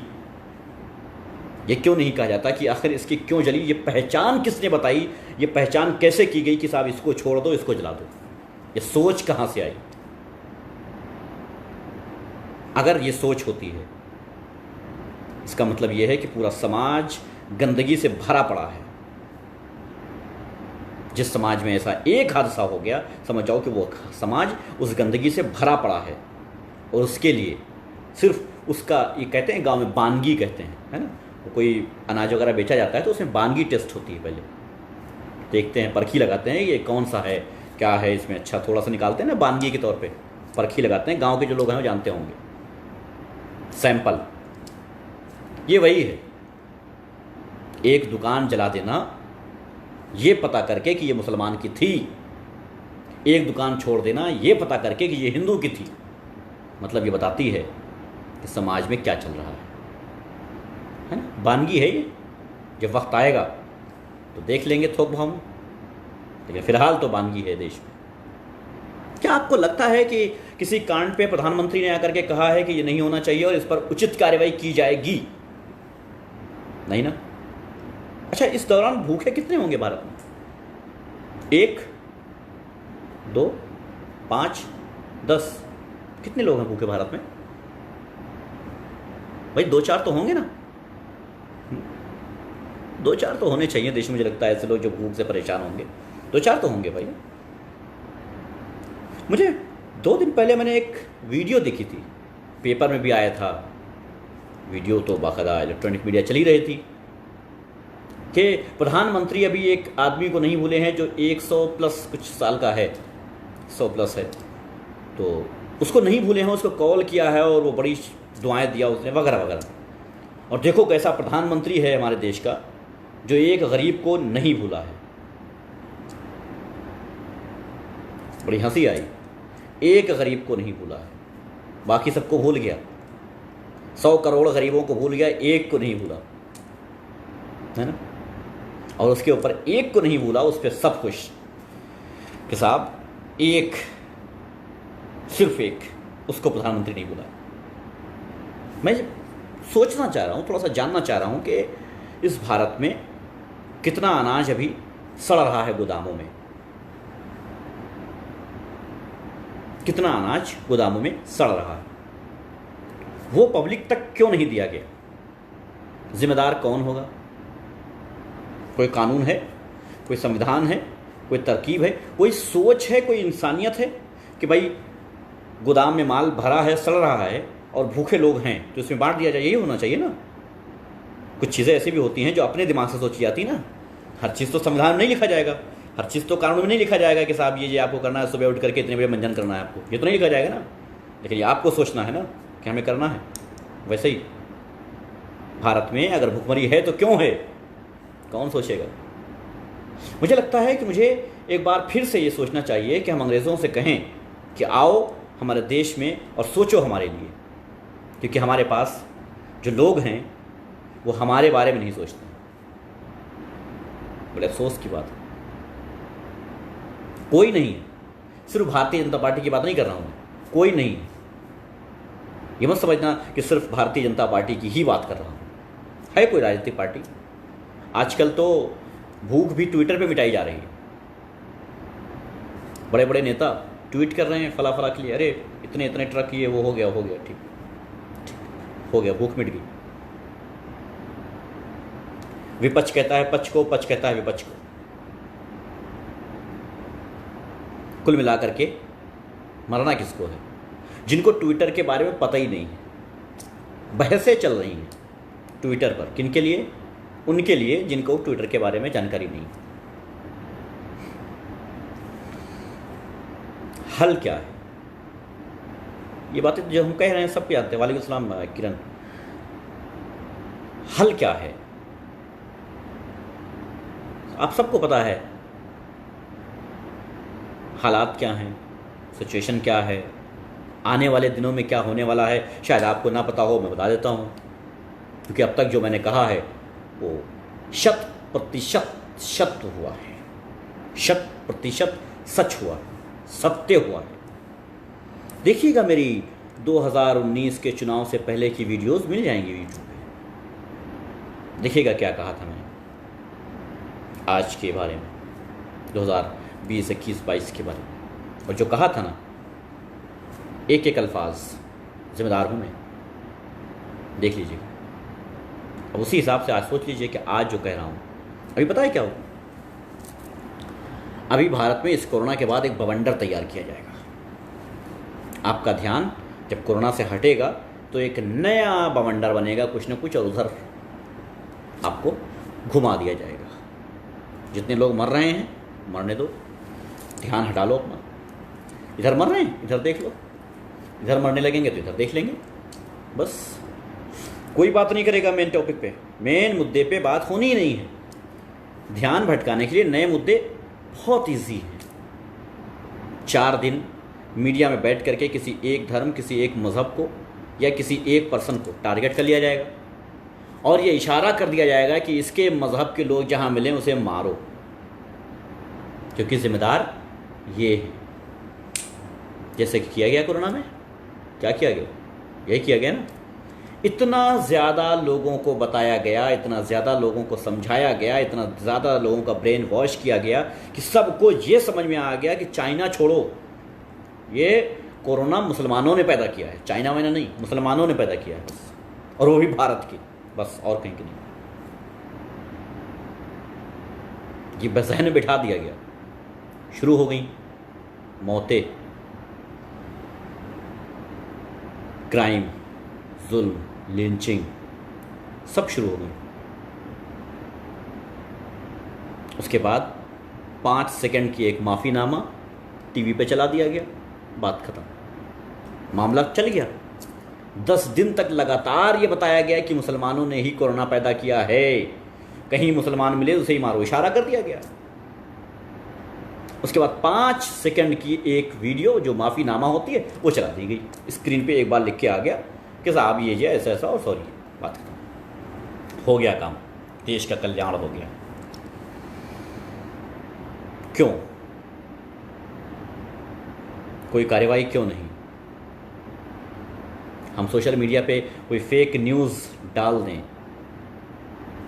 ये क्यों नहीं कहा जाता कि आखिर इसकी क्यों जली, ये पहचान किसने बताई, ये पहचान कैसे की गई कि साहब इसको छोड़ दो, इसको जला दो। ये सोच कहाँ से आई? अगर ये सोच होती है, इसका मतलब यह है कि पूरा समाज गंदगी से भरा पड़ा है। जिस समाज में ऐसा एक हादसा हो गया, समझ जाओ कि वो समाज उस गंदगी से भरा पड़ा है, और उसके लिए सिर्फ उसका, ये कहते हैं गांव में बानगी कहते हैं, है ना, कोई अनाज वगैरह बेचा जाता है तो उसमें बानगी टेस्ट होती है। पहले देखते हैं, परखी लगाते हैं, ये कौन सा है, क्या है इसमें, अच्छा थोड़ा सा निकालते हैं ना, बानगी के तौर पे परखी लगाते हैं। गांव के जो लोग हैं वो जानते होंगे, सैंपल। ये वही है, एक दुकान जला देना ये पता करके कि ये मुसलमान की थी, एक दुकान छोड़ देना ये पता करके कि ये हिंदू की थी। मतलब ये बताती है कि समाज में क्या चल रहा है ना। बानगी है ये, जब वक्त आएगा तो देख लेंगे थोक भाव में, लेकिन फिलहाल तो बानगी है देश में। क्या आपको लगता है कि किसी कांड पे प्रधानमंत्री ने आकर के कहा है कि ये नहीं होना चाहिए और इस पर उचित कार्रवाई की जाएगी? नहीं ना। अच्छा, इस दौरान भूखे कितने होंगे भारत में? 1, 2, 5, 10, कितने लोग हैं भूखे भारत में? भाई 2-4 तो होंगे ना, 2-4 तो होने चाहिए देश में। मुझे लगता है ऐसे लोग जो भूख से परेशान होंगे, 2-4 तो होंगे भाई। मुझे 2 दिन पहले मैंने एक वीडियो देखी थी, पेपर में भी आया था वीडियो, तो बाकायदा इलेक्ट्रॉनिक मीडिया चली रही थी कि प्रधानमंत्री अभी एक आदमी को नहीं भूले हैं जो 100+ कुछ साल का है, 100+ है, तो उसको नहीं भूले हैं, उसको कॉल किया है और वो बड़ी दुआएं दिया उसने, वगैरह वगैरह। और देखो कैसा प्रधानमंत्री है हमारे देश का, जो एक गरीब को नहीं भूला है। बड़ी हंसी आई, एक गरीब को नहीं भूला है, बाकी सबको भूल गया। 100 करोड़ गरीबों को भूल गया, एक को नहीं भूला, है ना। और उसके ऊपर एक को नहीं भूला, उस पर सब खुश कि साहब एक, सिर्फ एक, उसको प्रधानमंत्री नहीं भूला। मैं सोचना चाह रहा हूँ, थोड़ा सा जानना चाह रहा हूँ कि इस भारत में कितना अनाज अभी सड़ रहा है गोदामों में। कितना अनाज गोदामों में सड़ रहा है, वो पब्लिक तक क्यों नहीं दिया गया? जिम्मेदार कौन होगा? कोई कानून है, कोई संविधान है, कोई तरकीब है, कोई सोच है, कोई इंसानियत है कि भाई गोदाम में माल भरा है, सड़ रहा है और भूखे लोग हैं तो इसमें बांट दिया जाए? यही होना चाहिए ना। कुछ चीज़ें ऐसी भी होती हैं जो अपने दिमाग से सोची जाती ना। हर चीज़ तो संविधान में नहीं लिखा जाएगा, हर चीज़ तो कानून में नहीं लिखा जाएगा कि साहब ये आपको करना है, सुबह उठ करके इतने बजे मंजन करना है आपको, ये तो नहीं लिखा जाएगा ना। लेकिन ये आपको सोचना है ना कि हमें करना है। वैसे ही भारत में अगर भुखमरी है तो क्यों है, कौन सोचेगा? मुझे लगता है कि मुझे एक बार फिर से ये सोचना चाहिए कि हम अंग्रेज़ों से कहें कि आओ हमारे देश में और सोचो हमारे लिए, क्योंकि हमारे पास जो लोग हैं वो हमारे बारे में नहीं सोचते। बड़े अफसोस की बात है, कोई नहीं है। सिर्फ भारतीय जनता पार्टी की बात नहीं कर रहा हूँ मैं, कोई नहीं है। ये मत समझना कि सिर्फ भारतीय जनता पार्टी की ही बात कर रहा हूँ, है कोई राजनीतिक पार्टी। आजकल तो भूख भी ट्विटर पे मिटाई जा रही है। बड़े बड़े नेता ट्वीट कर रहे हैं फला फला के लिए, अरे इतने इतने ट्रक ये वो हो गया, ठीक हो गया, भूख मिट गई। विपक्ष कहता है पक्ष को, पक्ष कहता है विपक्ष को। कुल मिलाकर के मरना किसको है? जिनको ट्विटर के बारे में पता ही नहीं है, बहसें चल रही हैं ट्विटर पर। किनके लिए? उनके लिए जिनको ट्विटर के बारे में जानकारी नहीं। हल क्या है? ये बातें जो हम कह रहे हैं सब जानते हैं। वालेकुम सलाम किरण। हल क्या है आप सबको पता है। हालात क्या हैं, सिचुएशन क्या है, आने वाले दिनों में क्या होने वाला है, शायद आपको ना पता हो, मैं बता देता हूँ। क्योंकि अब तक जो मैंने कहा है वो 100% सत्य हुआ है, 100% सच हुआ है, सत्य हुआ है। देखिएगा मेरी 2019 के चुनाव से पहले की वीडियोस मिल जाएंगी यूट्यूब पे। देखिएगा क्या कहा था मैंने आज के बारे में, 2020, 21, 22 के बारे में। और जो कहा था ना, एक एक अल्फाज जिम्मेदार हूँ मैं। देख लीजिएगा। अब उसी हिसाब से आज सोच लीजिए कि आज जो कह रहा हूँ, अभी पता है क्या हो, अभी भारत में इस कोरोना के बाद एक बवंडर तैयार किया जाएगा। आपका ध्यान जब कोरोना से हटेगा तो एक नया बवंडर बनेगा कुछ न कुछ, और उधर आपको घुमा दिया जाएगा। जितने लोग मर रहे हैं मरने दो, ध्यान हटा लो अपना। इधर मर रहे हैं इधर देख लो, इधर मरने लगेंगे तो इधर देख लेंगे। बस कोई बात नहीं करेगा मेन टॉपिक पे, मेन मुद्दे पे बात होनी ही नहीं है। ध्यान भटकाने के लिए नए मुद्दे बहुत इजी हैं। 4 दिन मीडिया में बैठ करके किसी एक धर्म, किसी एक मज़हब को या किसी एक पर्सन को टारगेट कर लिया जाएगा और ये इशारा कर दिया जाएगा कि इसके मज़हब के लोग जहाँ मिलें उसे मारो, क्योंकि जिम्मेदार ये है। जैसे कि किया गया कोरोना में, क्या किया गया? यही किया गया ना। इतना ज़्यादा लोगों को बताया गया, इतना ज़्यादा लोगों को समझाया गया, इतना ज़्यादा लोगों का ब्रेन वॉश किया गया कि सबको ये समझ में आ गया कि चाइना छोड़ो, ये कोरोना मुसलमानों ने पैदा किया है, चाइना वाइना नहीं, मुसलमानों ने पैदा किया है बस, और वो भी भारत की, बस और कहीं की नहीं। ये बस जहन में बिठा दिया गया। शुरू हो गई मौतें, क्राइम, जुल्म, लिंचिंग, सब शुरू हो गई। उसके बाद 5 सेकंड की एक माफ़ीनामा टीवी पे चला दिया गया, बात खत्म, मामला चल गया। 10 दिन तक लगातार ये बताया गया कि मुसलमानों ने ही कोरोना पैदा किया है, कहीं मुसलमान मिले उसे ही मारो, इशारा कर दिया गया। उसके बाद 5 सेकंड की एक वीडियो जो माफ़ीनामा होती है वो चला दी गई। स्क्रीन पे एक बार लिख के आ गया कि साहब ये जो ऐसा ऐसा और सॉरी, बात खत्म, हो गया काम, देश का कल्याण हो गया। क्यों? कोई कार्रवाई क्यों नहीं? हम सोशल मीडिया पे कोई फेक न्यूज़ डाल दें,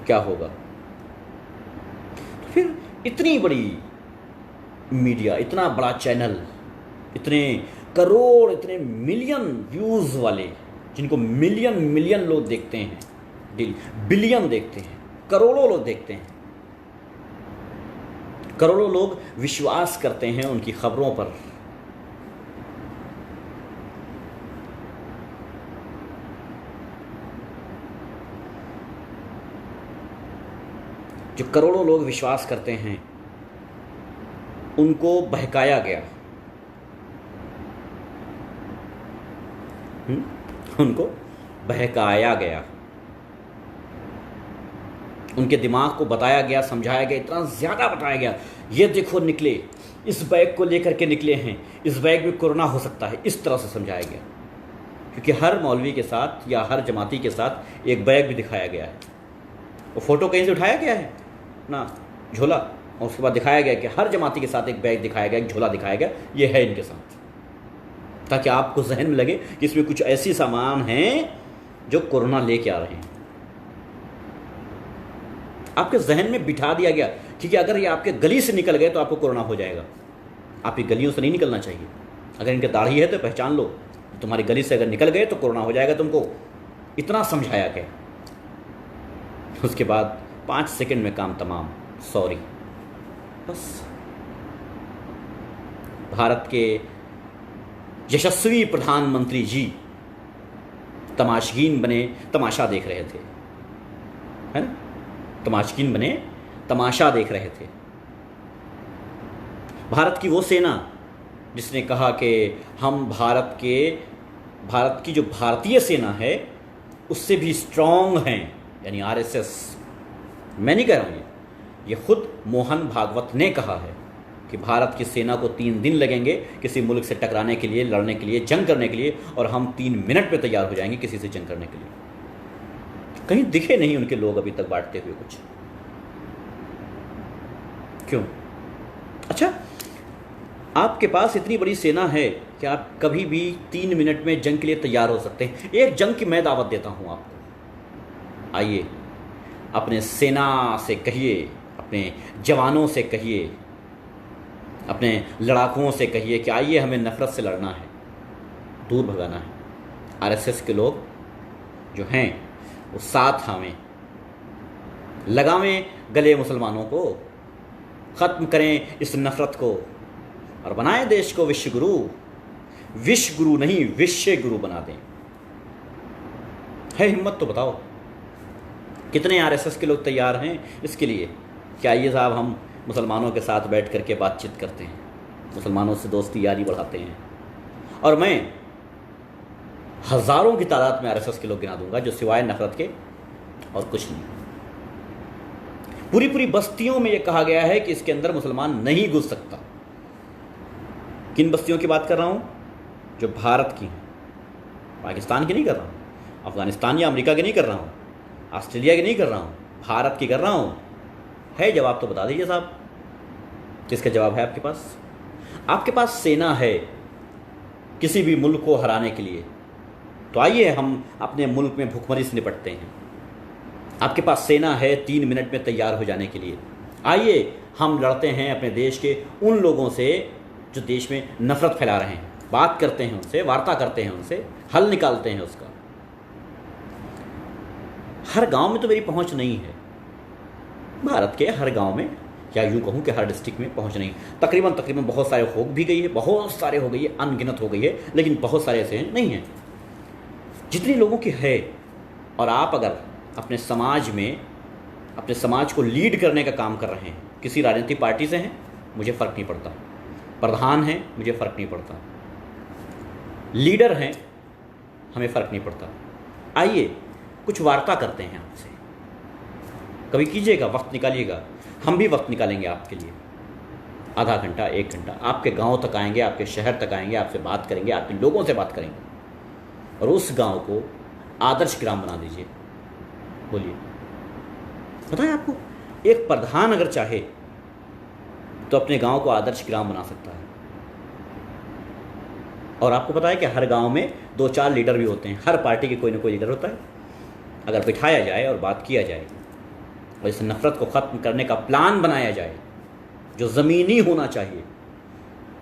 क्या होगा? तो फिर इतनी बड़ी मीडिया, इतना बड़ा चैनल, इतने करोड़, इतने मिलियन व्यूज़ वाले, जिनको मिलियन मिलियन लोग देखते हैं डेली, बिलियन देखते हैं, करोड़ों लोग देखते हैं, करोड़ों लोग विश्वास करते हैं उनकी खबरों पर। जो करोड़ों लोग विश्वास करते हैं उनको बहकाया गया, उनको बहकाया गया, उनके दिमाग को बताया गया, समझाया गया, इतना ज़्यादा बताया गया, ये देखो निकले, इस बैग को लेकर के निकले हैं, इस बैग में कोरोना हो सकता है, इस तरह से समझाया गया। क्योंकि हर मौलवी के साथ या हर जमाती के साथ एक बैग भी दिखाया गया है, वो फ़ोटो कहीं से उठाया गया है ना, झोला, और उसके बाद दिखाया गया कि हर जमाती के साथ एक बैग दिखाया गया, एक झोला दिखाया गया, ये है इनके साथ, ताकि आपको जहन में लगे कि इसमें कुछ ऐसी सामान हैं जो कोरोना लेके आ रहे हैं। आपके जहन में बिठा दिया गया, क्योंकि अगर ये आपके गली से निकल गए तो आपको कोरोना हो जाएगा। आपकी गलियों से नहीं निकलना चाहिए। अगर इनके दाढ़ी है तो पहचान लो, तुम्हारी गली से अगर निकल गए तो कोरोना हो जाएगा तुमको। इतना समझाया गया। उसके बाद 5 सेकंड में काम तमाम, सॉरी, बस। भारत के यशस्वी प्रधानमंत्री जी तमाशगीन बने, तमाशा देख रहे थे, है ना, तमाशगीन बने, तमाशा देख रहे थे। भारत की वो सेना जिसने कहा कि हम भारत की जो भारतीय सेना है उससे भी स्ट्रांग हैं, यानी आरएसएस। मैं नहीं कह रहा हूँ, ये खुद मोहन भागवत ने कहा है कि भारत की सेना को 3 दिन लगेंगे किसी मुल्क से टकराने के लिए, लड़ने के लिए, जंग करने के लिए, और हम 3 मिनट में तैयार हो जाएंगे किसी से जंग करने के लिए। कहीं दिखे नहीं उनके लोग अभी तक बांटते हुए कुछ। क्यों? अच्छा, आपके पास इतनी बड़ी सेना है कि आप कभी भी 3 मिनट में जंग के लिए तैयार हो सकते हैं। एक जंग की मैं दावत देता हूं आपको। आइए, अपने सेना से कहिए, अपने जवानों से कहिए, अपने लड़ाकुओं से कहिए कि आइए हमें नफरत से लड़ना है, दूर भगाना है। आरएसएस के लोग जो हैं वो साथ हमें लगावें गले मुसलमानों को, ख़त्म करें इस नफरत को और बनाएं देश को विश्व गुरु। विश्व गुरु नहीं, विश्व गुरु बना दें। है हिम्मत तो बताओ, कितने आरएसएस के लोग तैयार हैं इसके लिए? क्या ये साहब हम मुसलमानों के साथ बैठ करके बातचीत करते हैं, मुसलमानों से दोस्ती यारी बढ़ाते हैं। और मैं हज़ारों की तादाद में आरएसएस के लोग गिना दूंगा जो सिवाय नफरत के और कुछ नहीं। पूरी पूरी बस्तियों में यह कहा गया है कि इसके अंदर मुसलमान नहीं घुस सकता। किन बस्तियों की बात कर रहा हूँ? जो भारत की हैं, पाकिस्तान की नहीं कर रहा हूँ, अफगानिस्तान या अमेरिका की नहीं कर रहा हूँ, ऑस्ट्रेलिया की नहीं कर रहा हूँ, भारत की कर रहा हूँ। है जवाब तो बता दीजिए साहब, किसका जवाब है आपके पास? आपके पास सेना है किसी भी मुल्क को हराने के लिए, तो आइए हम अपने मुल्क में भुखमरी से निपटते हैं। आपके पास सेना है 3 मिनट में तैयार हो जाने के लिए, आइए हम लड़ते हैं अपने देश के उन लोगों से जो देश में नफरत फैला रहे हैं, बात करते हैं उनसे, वार्ता करते हैं उनसे, हल निकालते हैं उसका। हर गांव में तो मेरी पहुंच नहीं है, भारत के हर गांव में, या यूँ कहूँ कि हर डिस्ट्रिक्ट में पहुंच नहीं। तकरीबन बहुत सारे हो भी गई है, बहुत सारे हो गई है, अनगिनत हो गई है, लेकिन बहुत सारे ऐसे नहीं हैं जितनी लोगों की है। और आप अगर अपने समाज में अपने समाज को लीड करने का काम कर रहे हैं, किसी राजनीतिक पार्टी से हैं, मुझे फ़र्क नहीं पड़ता, प्रधान हैं, मुझे फ़र्क नहीं पड़ता, लीडर हैं, हमें फ़र्क नहीं पड़ता, आइए कुछ वार्ता करते हैं आपसे। कभी कीजिएगा, वक्त निकालिएगा, हम भी वक्त निकालेंगे आपके लिए। आधा घंटा, 1 घंटा आपके गांव तक आएंगे, आपके शहर तक आएंगे, आपसे बात करेंगे, आपके लोगों से बात करेंगे, और उस गांव को आदर्श ग्राम बना दीजिए। बोलिए, बताएं आपको एक प्रधान अगर चाहे तो अपने गांव को आदर्श ग्राम बना सकता है। और आपको पता है कि हर गांव में 2-4 लीडर भी होते हैं, हर पार्टी के कोई ना कोई लीडर होता है। अगर बिठाया जाए और बात किया जाए और इस नफरत को ख़त्म करने का प्लान बनाया जाए जो ज़मीनी होना चाहिए,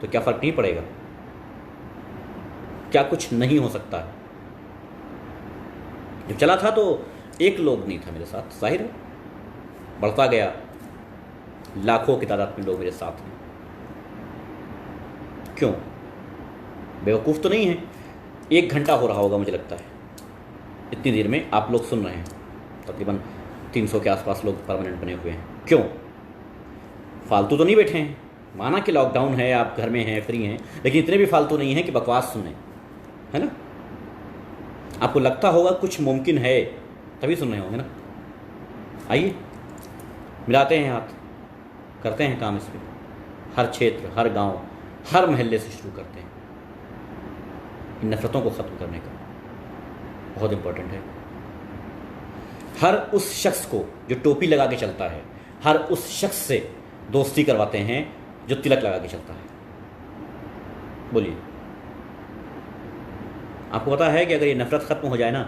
तो क्या फ़र्क नहीं पड़ेगा? क्या कुछ नहीं हो सकता है? जब चला था तो एक लोग नहीं था मेरे साथ, जाहिर है बढ़ता गया, लाखों की तादाद में लोग मेरे साथ हैं। क्यों? बेवकूफ़ तो नहीं है। 1 घंटा हो रहा होगा मुझे लगता है, इतनी देर में आप लोग सुन रहे हैं। तकरीबन 300 के आसपास लोग परमानेंट बने हुए हैं। क्यों? फालतू तो नहीं बैठे हैं। माना कि लॉकडाउन है, आप घर में हैं, फ्री हैं, लेकिन इतने भी फालतू नहीं हैं कि बकवास सुने, है ना? आपको लगता होगा कुछ मुमकिन है तभी सुन रहे होंगे ना। आइए मिलाते हैं हाथ, करते हैं काम इस पर। हर क्षेत्र, हर गांव, हर मोहल्ले से शुरू करते हैं इन नफरतों को ख़त्म करने का। बहुत इम्पोर्टेंट है। हर उस शख्स को जो टोपी लगा के चलता है, हर उस शख्स से दोस्ती करवाते हैं जो तिलक लगा के चलता है। बोलिए, आपको पता है कि अगर ये नफरत ख़त्म हो जाए ना,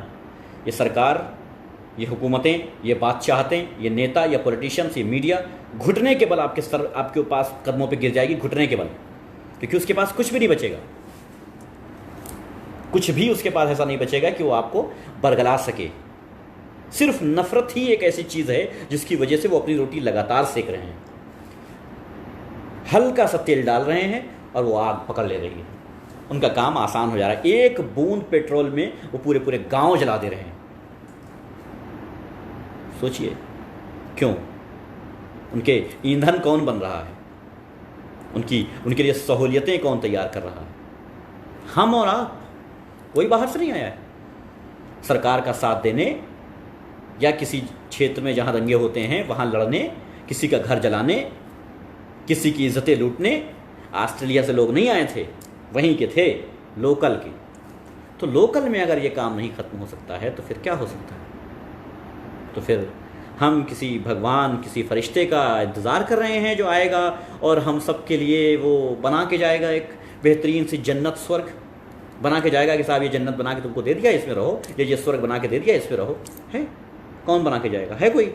ये सरकार, ये हुकूमतें, ये बादशाहतें, ये नेता या पॉलिटिशियंस, ये मीडिया घुटने के बल आपके पास कदमों पे गिर जाएगी, घुटने के बल, क्योंकि उसके पास कुछ भी नहीं बचेगा। कुछ भी उसके पास ऐसा नहीं बचेगा कि वो आपको बरगला सके। सिर्फ नफरत ही एक ऐसी चीज़ है जिसकी वजह से वो अपनी रोटी लगातार सेक रहे हैं। हल्का सा तेल डाल रहे हैं और वो आग पकड़ ले रही है। उनका काम आसान हो जा रहा है। एक बूंद पेट्रोल में वो पूरे पूरे गांव जला दे रहे हैं। सोचिए क्यों? उनके ईंधन कौन बन रहा है? उनके लिए सहूलियतें कौन तैयार कर रहा है? हम और आप। कोई बाहर से नहीं आया है। सरकार का साथ देने या किसी क्षेत्र में जहां दंगे होते हैं वहां लड़ने, किसी का घर जलाने, किसी की इज्जतें लूटने ऑस्ट्रेलिया से लोग नहीं आए थे, वहीं के थे, लोकल के। तो लोकल में अगर ये काम नहीं ख़त्म हो सकता है तो फिर क्या हो सकता है? तो फिर हम किसी भगवान, किसी फरिश्ते का इंतज़ार कर रहे हैं जो आएगा और हम सब के लिए वो बना के जाएगा, एक बेहतरीन सी जन्नत, स्वर्ग बना के जाएगा कि साहब ये जन्नत बना के तुमको दे दिया, इसमें रहो, ये स्वर्ग बना के दे दिया, इसमें रहो। है कौन बना के जाएगा? है कोई?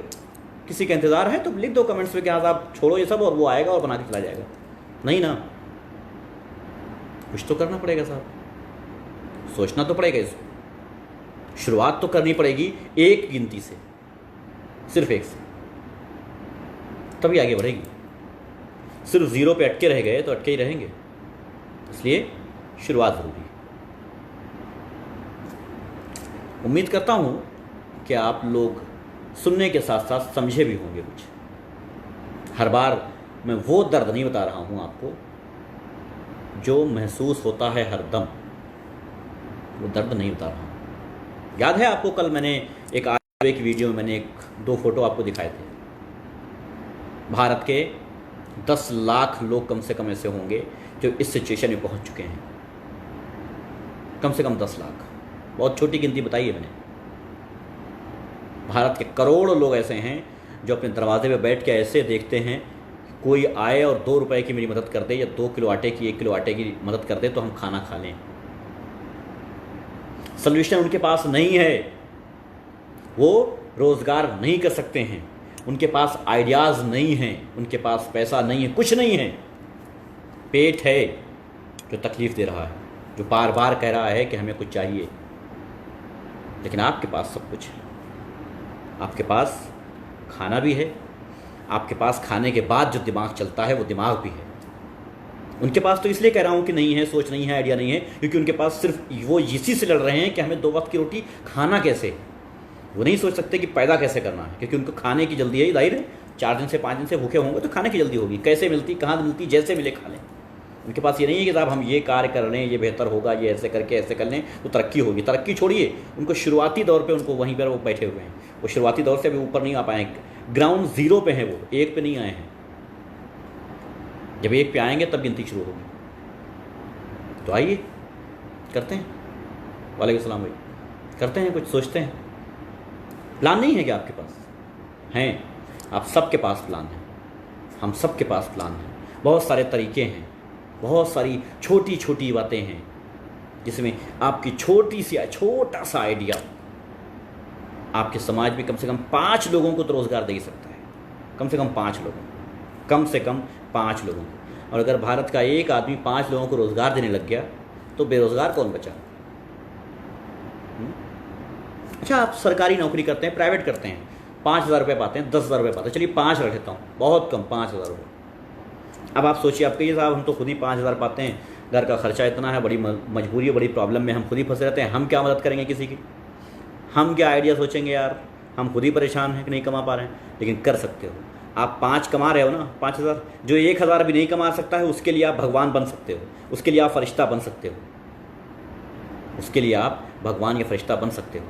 किसी का इंतज़ार है तो लिख दो कमेंट्स में कि हाँ साहब छोड़ो ये सब और वो आएगा और बना के चला जाएगा। नहीं ना, कुछ तो करना पड़ेगा साहब, सोचना तो पड़ेगा। इसको शुरुआत तो करनी पड़ेगी एक गिनती से, सिर्फ एक से, तभी आगे बढ़ेगी। सिर्फ 0 पे अटके रह गए तो अटके ही रहेंगे। इसलिए शुरुआत ज़रूरी है। उम्मीद करता हूँ कि आप लोग सुनने के साथ साथ समझे भी होंगे कुछ। हर बार मैं वो दर्द नहीं बता रहा हूँ आपको जो महसूस होता है हर दम, वो दर्द नहीं बता रहा हूँ। याद है आपको कल मैंने एक वीडियो में मैंने 2 फोटो आपको दिखाए थे। भारत के 10 लाख लोग कम से कम ऐसे होंगे जो इस सिचुएशन में पहुंच चुके हैं। कम से कम 10 लाख, बहुत छोटी गिनती बताई है मैंने। भारत के करोड़ों लोग ऐसे हैं जो अपने दरवाजे पे बैठ के ऐसे देखते हैं कोई आए और 2 रुपए की मेरी मदद कर दे, या 2 किलो आटे की, 1 किलो आटे की मदद कर दे तो हम खाना खा लें। सोल्यूशन उनके पास नहीं है, वो रोज़गार नहीं कर सकते हैं, उनके पास आइडियाज़ नहीं हैं, उनके पास पैसा नहीं है, कुछ नहीं है। पेट है जो तकलीफ़ दे रहा है, जो बार बार कह रहा है कि हमें कुछ चाहिए। लेकिन आपके पास सब कुछ है। आपके पास खाना भी है, आपके पास खाने के बाद जो दिमाग चलता है वो दिमाग भी है। उनके पास तो इसलिए कह रहा हूँ कि नहीं है, सोच नहीं है, आइडिया नहीं है, क्योंकि उनके पास सिर्फ वो इसी से लड़ रहे हैं कि हमें 2 वक्त की रोटी खाना कैसे। वो नहीं सोच सकते कि पैदा कैसे करना है, क्योंकि उनको खाने की जल्दी है। जाहिर है 4 दिन से 5 दिन से भूखे होंगे तो खाने की जल्दी होगी। कैसे मिलती, कहाँ मिलती, जैसे मिले खा लें। उनके पास ये नहीं है कि साहब हम ये कार्य कर रहे हैं, ये बेहतर होगा, ये ऐसे करके ऐसे कर लें तो तरक्की होगी। तरक्की छोड़िए, उनको शुरुआती दौर पे उनको वहीं पर वो बैठे हुए हैं। वो शुरुआती दौर से अभी ऊपर नहीं आ पाए, ग्राउंड 0 पे हैं, वो 1 पे नहीं आए हैं। जब 1 पे आएंगे तब गिनती शुरू होगी। तो आइए करते हैं। वालेकुम सलाम भाई, करते हैं कुछ, सोचते हैं। प्लान नहीं है क्या आपके पास? हैं, आप सबके पास प्लान है, हम सबके पास प्लान है। बहुत सारे तरीके हैं, बहुत सारी छोटी छोटी बातें हैं जिसमें आपकी छोटा सा आइडिया आपके समाज में कम से कम 5 लोगों को तो रोज़गार दे ही सकता है। कम से कम 5 लोगों, कम से कम 5 लोगों को। और अगर भारत का एक आदमी 5 लोगों को रोज़गार देने लग गया तो बेरोज़गार कौन बचा? अच्छा, आप सरकारी नौकरी करते हैं, प्राइवेट करते हैं, 5,000 रुपये पाते हैं, 10,000 रुपये पाते हैं, चलिए 5 रख लेता हूँ, बहुत कम, 5,000 रुपये। अब आप सोचिए, आप कहिए साहब हम तो खुद ही 5,000 पाते हैं, घर का खर्चा इतना है, बड़ी मजबूरी है, बड़ी प्रॉब्लम में हम खुद ही फंसे रहते हैं, हम क्या मदद करेंगे किसी की? हम क्या आइडिया सोचेंगे यार, हम खुद ही परेशान हैं कि नहीं कमा पा रहे हैं। लेकिन कर सकते हो आप, 5 कमा रहे हो ना, 5,000, जो 1,000 भी नहीं कमा सकता है उसके लिए आप भगवान बन सकते हो, उसके लिए आप फरिश्ता बन सकते हो, उसके लिए आप भगवान या फरिश्ता बन सकते हो।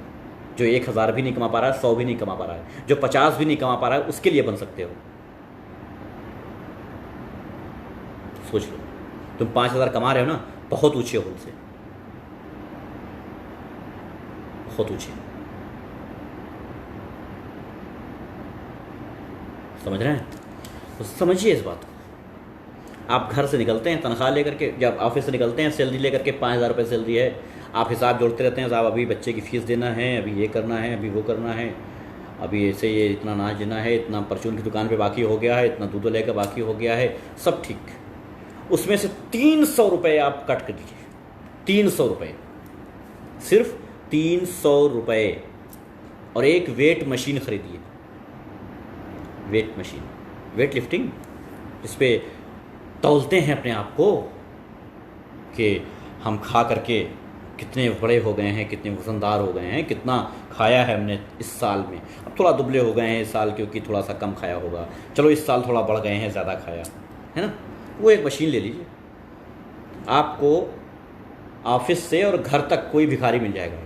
जो 1,000 भी नहीं कमा पा रहा है, 100 भी नहीं कमा पा रहा है, जो 50 भी नहीं कमा पा रहा है, उसके लिए बन सकते हो। सोच लो, तुम 5,000 कमा रहे हो ना, बहुत ऊंचे हो उनसे, बहुत ऊंचे। समझ रहे हैं? तो समझिए इस बात को। आप घर से निकलते हैं तनख्वाह लेकर के, जब ऑफिस से निकलते हैं सैलरी लेकर के, 5,000 रुपये सैलरी है, आप हिसाब जोड़ते रहते हैं, साहब अभी बच्चे की फ़ीस देना है, अभी ये करना है, अभी वो करना है, अभी ऐसे ये इतना अनाज देना है, इतना परचून की दुकान पे बाकी हो गया है, इतना दूध लेकर बाकी हो गया है, सब ठीक। उसमें से 300 रुपये आप कट कर दीजिए, 300 रुपये, सिर्फ 300 रुपये, और एक वेट मशीन खरीदिए, वेट मशीन, वेट लिफ्टिंग, जिस पे तौलते हैं अपने आप को कि हम खा करके कितने बड़े हो गए हैं, कितने वजनदार हो गए हैं, कितना खाया है हमने इस साल में। अब थोड़ा दुबले हो गए हैं इस साल क्योंकि थोड़ा सा कम खाया होगा, चलो इस साल थोड़ा बढ़ गए हैं, ज़्यादा खाया है ना। वो एक मशीन ले लीजिए, आपको ऑफिस से और घर तक कोई भिखारी मिल जाएगा,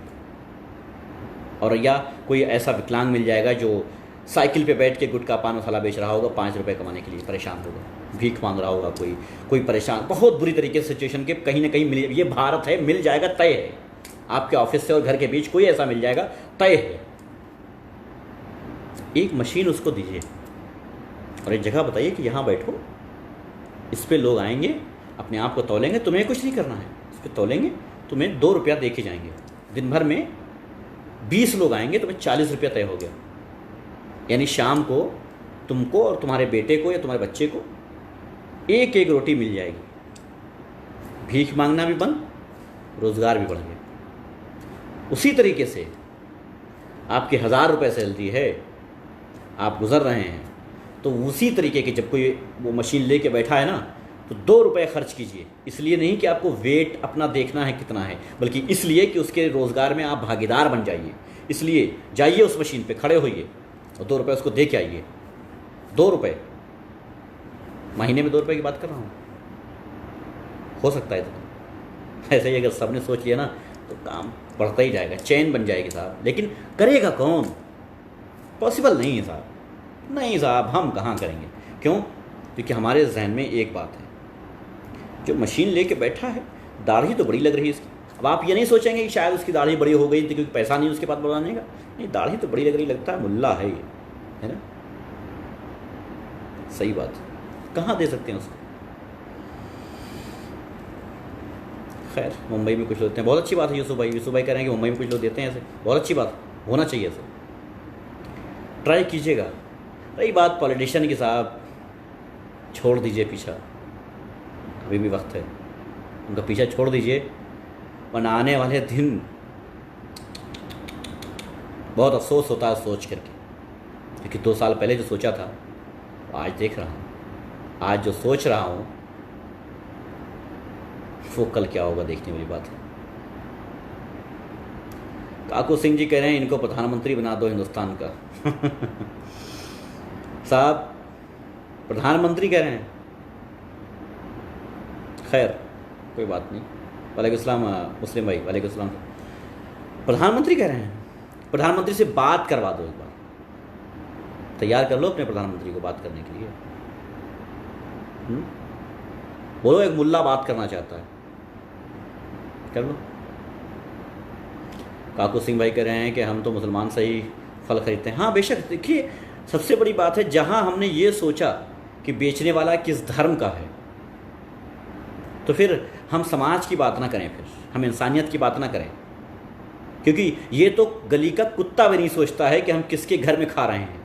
और या कोई ऐसा विकलांग मिल जाएगा जो साइकिल पे बैठ के गुटखा पान मसाला बेच रहा होगा, 5 रुपये कमाने के लिए परेशान होगा, भीख मांग रहा होगा, कोई परेशान, बहुत बुरी तरीके से सिचुएशन के, कहीं ना कहीं मिल, ये भारत है, मिल जाएगा, तय है। आपके ऑफिस से और घर के बीच कोई ऐसा मिल जाएगा, तय है। एक मशीन उसको दीजिए और एक जगह बताइए कि यहाँ बैठो, इस पे लोग आएंगे, अपने आप को तौलेंगे, तुम्हें कुछ नहीं करना है, इस पर तौलेंगे, तुम्हें 2 रुपया दे के जाएंगे। दिन भर में 20 लोग आएंगे, तुम्हें 40 रुपया तय हो गया। यानी शाम को तुमको और तुम्हारे बेटे को या तुम्हारे बच्चे को एक एक रोटी मिल जाएगी, भीख मांगना भी बंद, रोज़गार भी बढ़ गया। उसी तरीके से आपकी 1,000 रुपये सैलरी है, आप गुजर रहे हैं, तो उसी तरीके की जब कोई वो मशीन लेके बैठा है ना, तो 2 रुपये खर्च कीजिए। इसलिए नहीं कि आपको वेट अपना देखना है कितना है, बल्कि इसलिए कि उसके रोज़गार में आप भागीदार बन जाइए। इसलिए जाइए उस मशीन पे खड़े होइए और 2 रुपये उसको दे के आइए। 2 रुपये महीने में, 2 रुपये की बात कर रहा हूँ, हो सकता है तो ऐसे ही अगर सबने सोच लिया ना तो काम बढ़ता ही जाएगा, चैन बन जाएगी साहब। लेकिन करेगा कौन? पॉसिबल नहीं है साहब, नहीं साहब, हम कहाँ करेंगे। क्यों? क्योंकि हमारे जहन में एक बात है, जो मशीन लेके बैठा है, दाढ़ी तो बड़ी लग रही है इसकी। अब आप ये नहीं सोचेंगे कि शायद उसकी दाढ़ी बड़ी हो गई थी क्योंकि पैसा नहीं उसके पास बनाने का, नहीं, दाढ़ी तो बड़ी लग रही, लगता है मुल्ला है ये, है ना। सही बात, कहाँ दे सकते हैं उसको। खैर, मुंबई में कुछ लोग देते हैं, बहुत अच्छी बात है। यूसुफ भाई कह रहे हैं कि मुंबई में कुछ लोग देते हैं ऐसे, बहुत अच्छी बात, होना चाहिए ऐसे, ट्राई कीजिएगा। रही बात पॉलिटिशियन की, साहब छोड़ दीजिए पीछा, अभी भी वक्त है, उनका पीछा छोड़ दीजिए, वरना आने वाले दिन बहुत अफसोस होता है सोच करके। क्योंकि 2 साल पहले जो सोचा था आज देख रहा हूँ, आज जो सोच रहा हूँ वो कल क्या होगा देखने वाली बात है। काकू सिंह जी कह रहे हैं इनको प्रधानमंत्री बना दो हिंदुस्तान का। साहब प्रधानमंत्री कह रहे हैं, खैर कोई बात नहीं। वालेकुम सलाम मुस्लिम भाई, वालेकुम सलाम। प्रधानमंत्री कह रहे हैं, प्रधानमंत्री से बात करवा दो, एक बार तैयार कर लो अपने प्रधानमंत्री को बात करने के लिए। बोलो एक मुल्ला बात करना चाहता है, कर लो। काकू सिंह भाई कह रहे हैं कि हम तो मुसलमान से ही फल खरीदते हैं। हाँ बेशक, देखिए सबसे बड़ी बात है, जहाँ हमने ये सोचा कि बेचने वाला किस धर्म का है, तो फिर हम समाज की बात ना करें, फिर हम इंसानियत की बात ना करें। क्योंकि ये तो गली का कुत्ता भी नहीं सोचता है कि हम किसके घर में खा रहे हैं।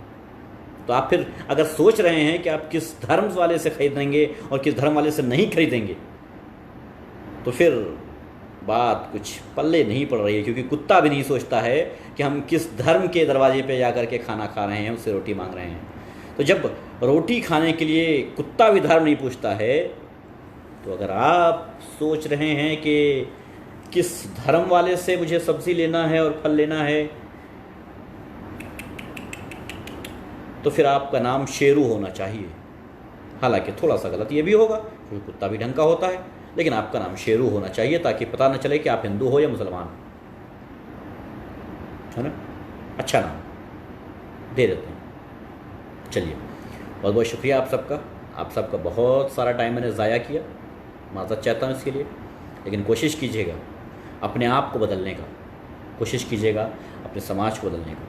तो आप फिर अगर सोच रहे हैं कि आप किस धर्म वाले से खरीदेंगे और किस धर्म वाले से नहीं खरीदेंगे, तो फिर बात कुछ पल्ले नहीं पड़ रही है, क्योंकि कुत्ता भी नहीं सोचता है कि हम किस धर्म के दरवाजे पे जा कर के खाना खा रहे हैं, उससे रोटी मांग रहे हैं। तो जब रोटी खाने के लिए कुत्ता भी धर्म नहीं पूछता है, तो अगर आप सोच रहे हैं कि किस धर्म वाले से मुझे सब्ज़ी लेना है और फल लेना है, तो फिर आपका नाम शेरू होना चाहिए। हालांकि थोड़ा सा गलत ये भी होगा, क्योंकि कुत्ता भी ढंग का होता है, लेकिन आपका नाम शेरू होना चाहिए, ताकि पता न चले कि आप हिंदू हो या मुसलमान, है ना। अच्छा नाम दे देते हैं। चलिए, बहुत बहुत शुक्रिया आप सबका बहुत सारा टाइम मैंने ज़ाया किया, माज़रत चाहता हूँ इसके लिए। लेकिन कोशिश कीजिएगा अपने आप को बदलने का, कोशिश कीजिएगा अपने समाज को बदलने का,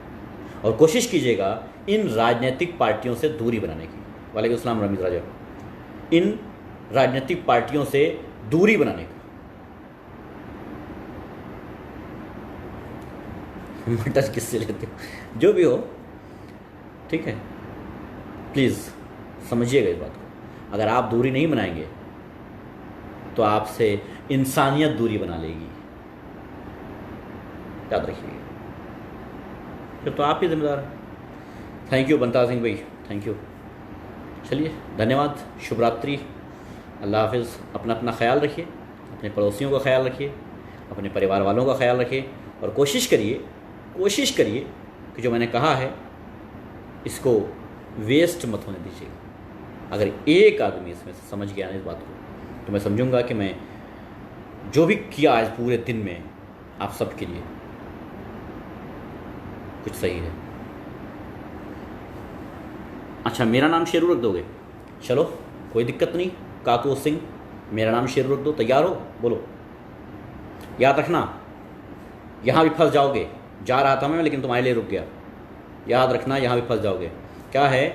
और कोशिश कीजिएगा इन राजनीतिक पार्टियों से दूरी बनाने की। वालेकुम अस्सलाम रमीज़ राजा। इन राजनीतिक पार्टियों से दूरी बनाने का। मटर किससे लेते हो, जो भी हो, ठीक है, प्लीज़ समझिएगा इस बात को। अगर आप दूरी नहीं बनाएंगे तो आपसे इंसानियत दूरी बना लेगी, याद रखिएगा। फिर तो आप ही जिम्मेदार हैं। थैंक यू बंता सिंह भाई, थैंक यू। चलिए, धन्यवाद, शुभ रात्रि, अल्लाह हाफिज़। अपना अपना ख्याल रखिए, अपने पड़ोसियों का ख्याल रखिए, अपने परिवार वालों का ख्याल रखिए, और कोशिश करिए कि जो मैंने कहा है इसको वेस्ट मत होने दीजिएगा। अगर एक आदमी इसमें से समझ गया ना इस बात को, तो मैं समझूंगा कि मैं जो भी किया आज पूरे दिन में आप सब के लिए कुछ सही है। अच्छा, मेरा नाम शेरू रख दोगे? चलो, कोई दिक्कत नहीं। काकू सिंह, मेरा नाम शेरू रख दो। तैयार हो? बोलो। याद रखना, यहाँ भी फंस जाओगे। जा रहा था मैं, लेकिन तुम्हारे लिए रुक गया। याद रखना, यहाँ भी फंस जाओगे। क्या है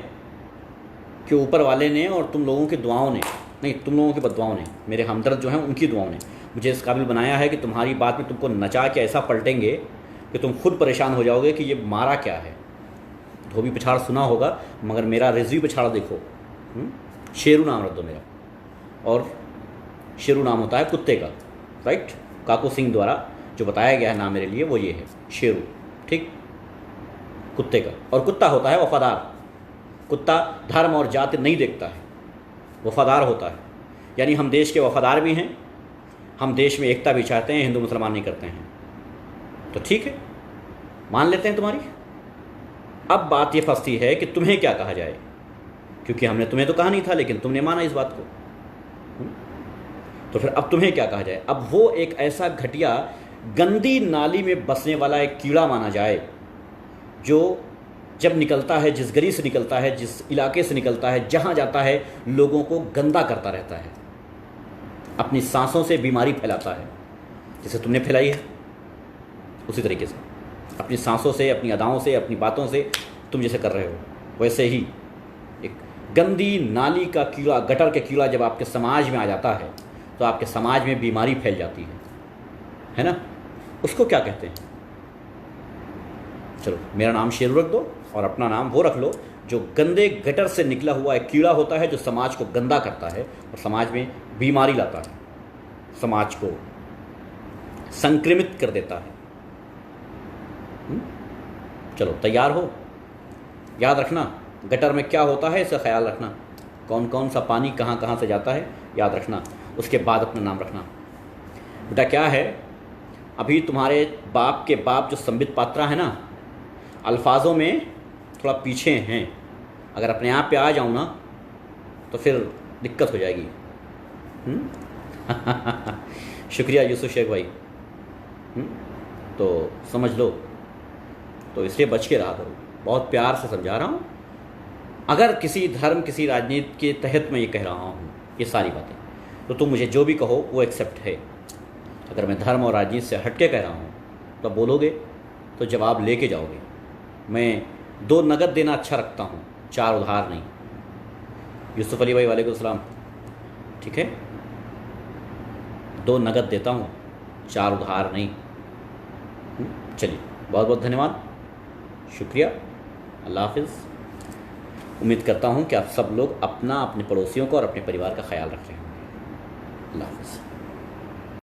कि ऊपर वाले ने और तुम लोगों की दुआओं ने, नहीं, तुम लोगों की बददुआओं ने, मेरे हमदर्द जो हैं उनकी दुआओं ने मुझे इस काबिल बनाया है कि तुम्हारी बात में तुमको नचा के ऐसा पलटेंगे कि तुम खुद परेशान हो जाओगे कि ये मारा क्या है। धोबी पछाड़ सुना होगा, मगर मेरा रिजवी पछाड़ देखो। शेरू नाम रख दो मेरा, और शेरू नाम होता है कुत्ते का, राइट। काकू सिंह द्वारा जो बताया गया है नाम मेरे लिए वो ये है, शेरू, ठीक, कुत्ते का। और कुत्ता होता है वफादार। कुत्ता धर्म और जाति नहीं देखता है, वफादार होता है। यानी हम देश के वफादार भी हैं, हम देश में एकता भी चाहते हैं, हिंदू मुसलमान नहीं करते हैं। तो ठीक है, मान लेते हैं तुम्हारी। अब बात ये फंसती है कि तुम्हें क्या कहा जाए, क्योंकि हमने तुम्हें तो कहा नहीं था, लेकिन तुमने माना इस बात को। तो फिर अब तुम्हें क्या कहा जाए? अब वो एक ऐसा घटिया, गंदी नाली में बसने वाला एक कीड़ा माना जाए, जो जब निकलता है, जिस गली से निकलता है, जिस इलाके से निकलता है, जहाँ जाता है लोगों को गंदा करता रहता है, अपनी सांसों से बीमारी फैलाता है, जैसे तुमने फैलाई है। उसी तरीके से अपनी सांसों से, अपनी अदाओं से, अपनी बातों से तुम जैसे कर रहे हो, वैसे ही एक गंदी नाली का कीड़ा, गटर के कीड़ा जब आपके समाज में आ जाता है, तो आपके समाज में बीमारी फैल जाती है ना। उसको क्या कहते हैं? चलो, मेरा नाम शेरू रख दो, और अपना नाम वो रख लो जो गंदे गटर से निकला हुआ एक कीड़ा होता है, जो समाज को गंदा करता है और समाज में बीमारी लाता है, समाज को संक्रमित कर देता है। चलो, तैयार हो? याद रखना, गटर में क्या होता है इसका ख्याल रखना, कौन कौन सा पानी कहाँ कहाँ से जाता है याद रखना। उसके बाद अपना नाम रखना। बेटा क्या है, अभी तुम्हारे बाप के बाप जो संबित पात्रा है ना, अल्फाजों में थोड़ा पीछे हैं। अगर अपने आप पे आ जाऊँ ना तो फिर दिक्कत हो जाएगी। शुक्रिया यूसुफ शेख भाई। तो समझ लो, तो इसलिए बच के रहा करो। बहुत प्यार से समझा रहा हूँ। अगर किसी धर्म, किसी राजनीति के तहत मैं ये कह रहा हूँ ये सारी बातें, तो तुम मुझे जो भी कहो वो एक्सेप्ट है। अगर मैं धर्म और राजनीति से हट के कह रहा हूँ तो बोलोगे तो जवाब लेके जाओगे। मैं 2 नगद देना अच्छा रखता हूँ, 4 उधार नहीं। यूसुफ अली भाई वालेकुम सलाम, ठीक है, 2 नगद देता हूँ, 4 उधार नहीं। चलिए, बहुत बहुत धन्यवाद, शुक्रिया, अल्लाह हाफिज़। उम्मीद करता हूँ कि आप सब लोग अपना, अपने पड़ोसियों को और अपने परिवार का ख्याल रख रहे होंगे। अल्लाह हाफिज़।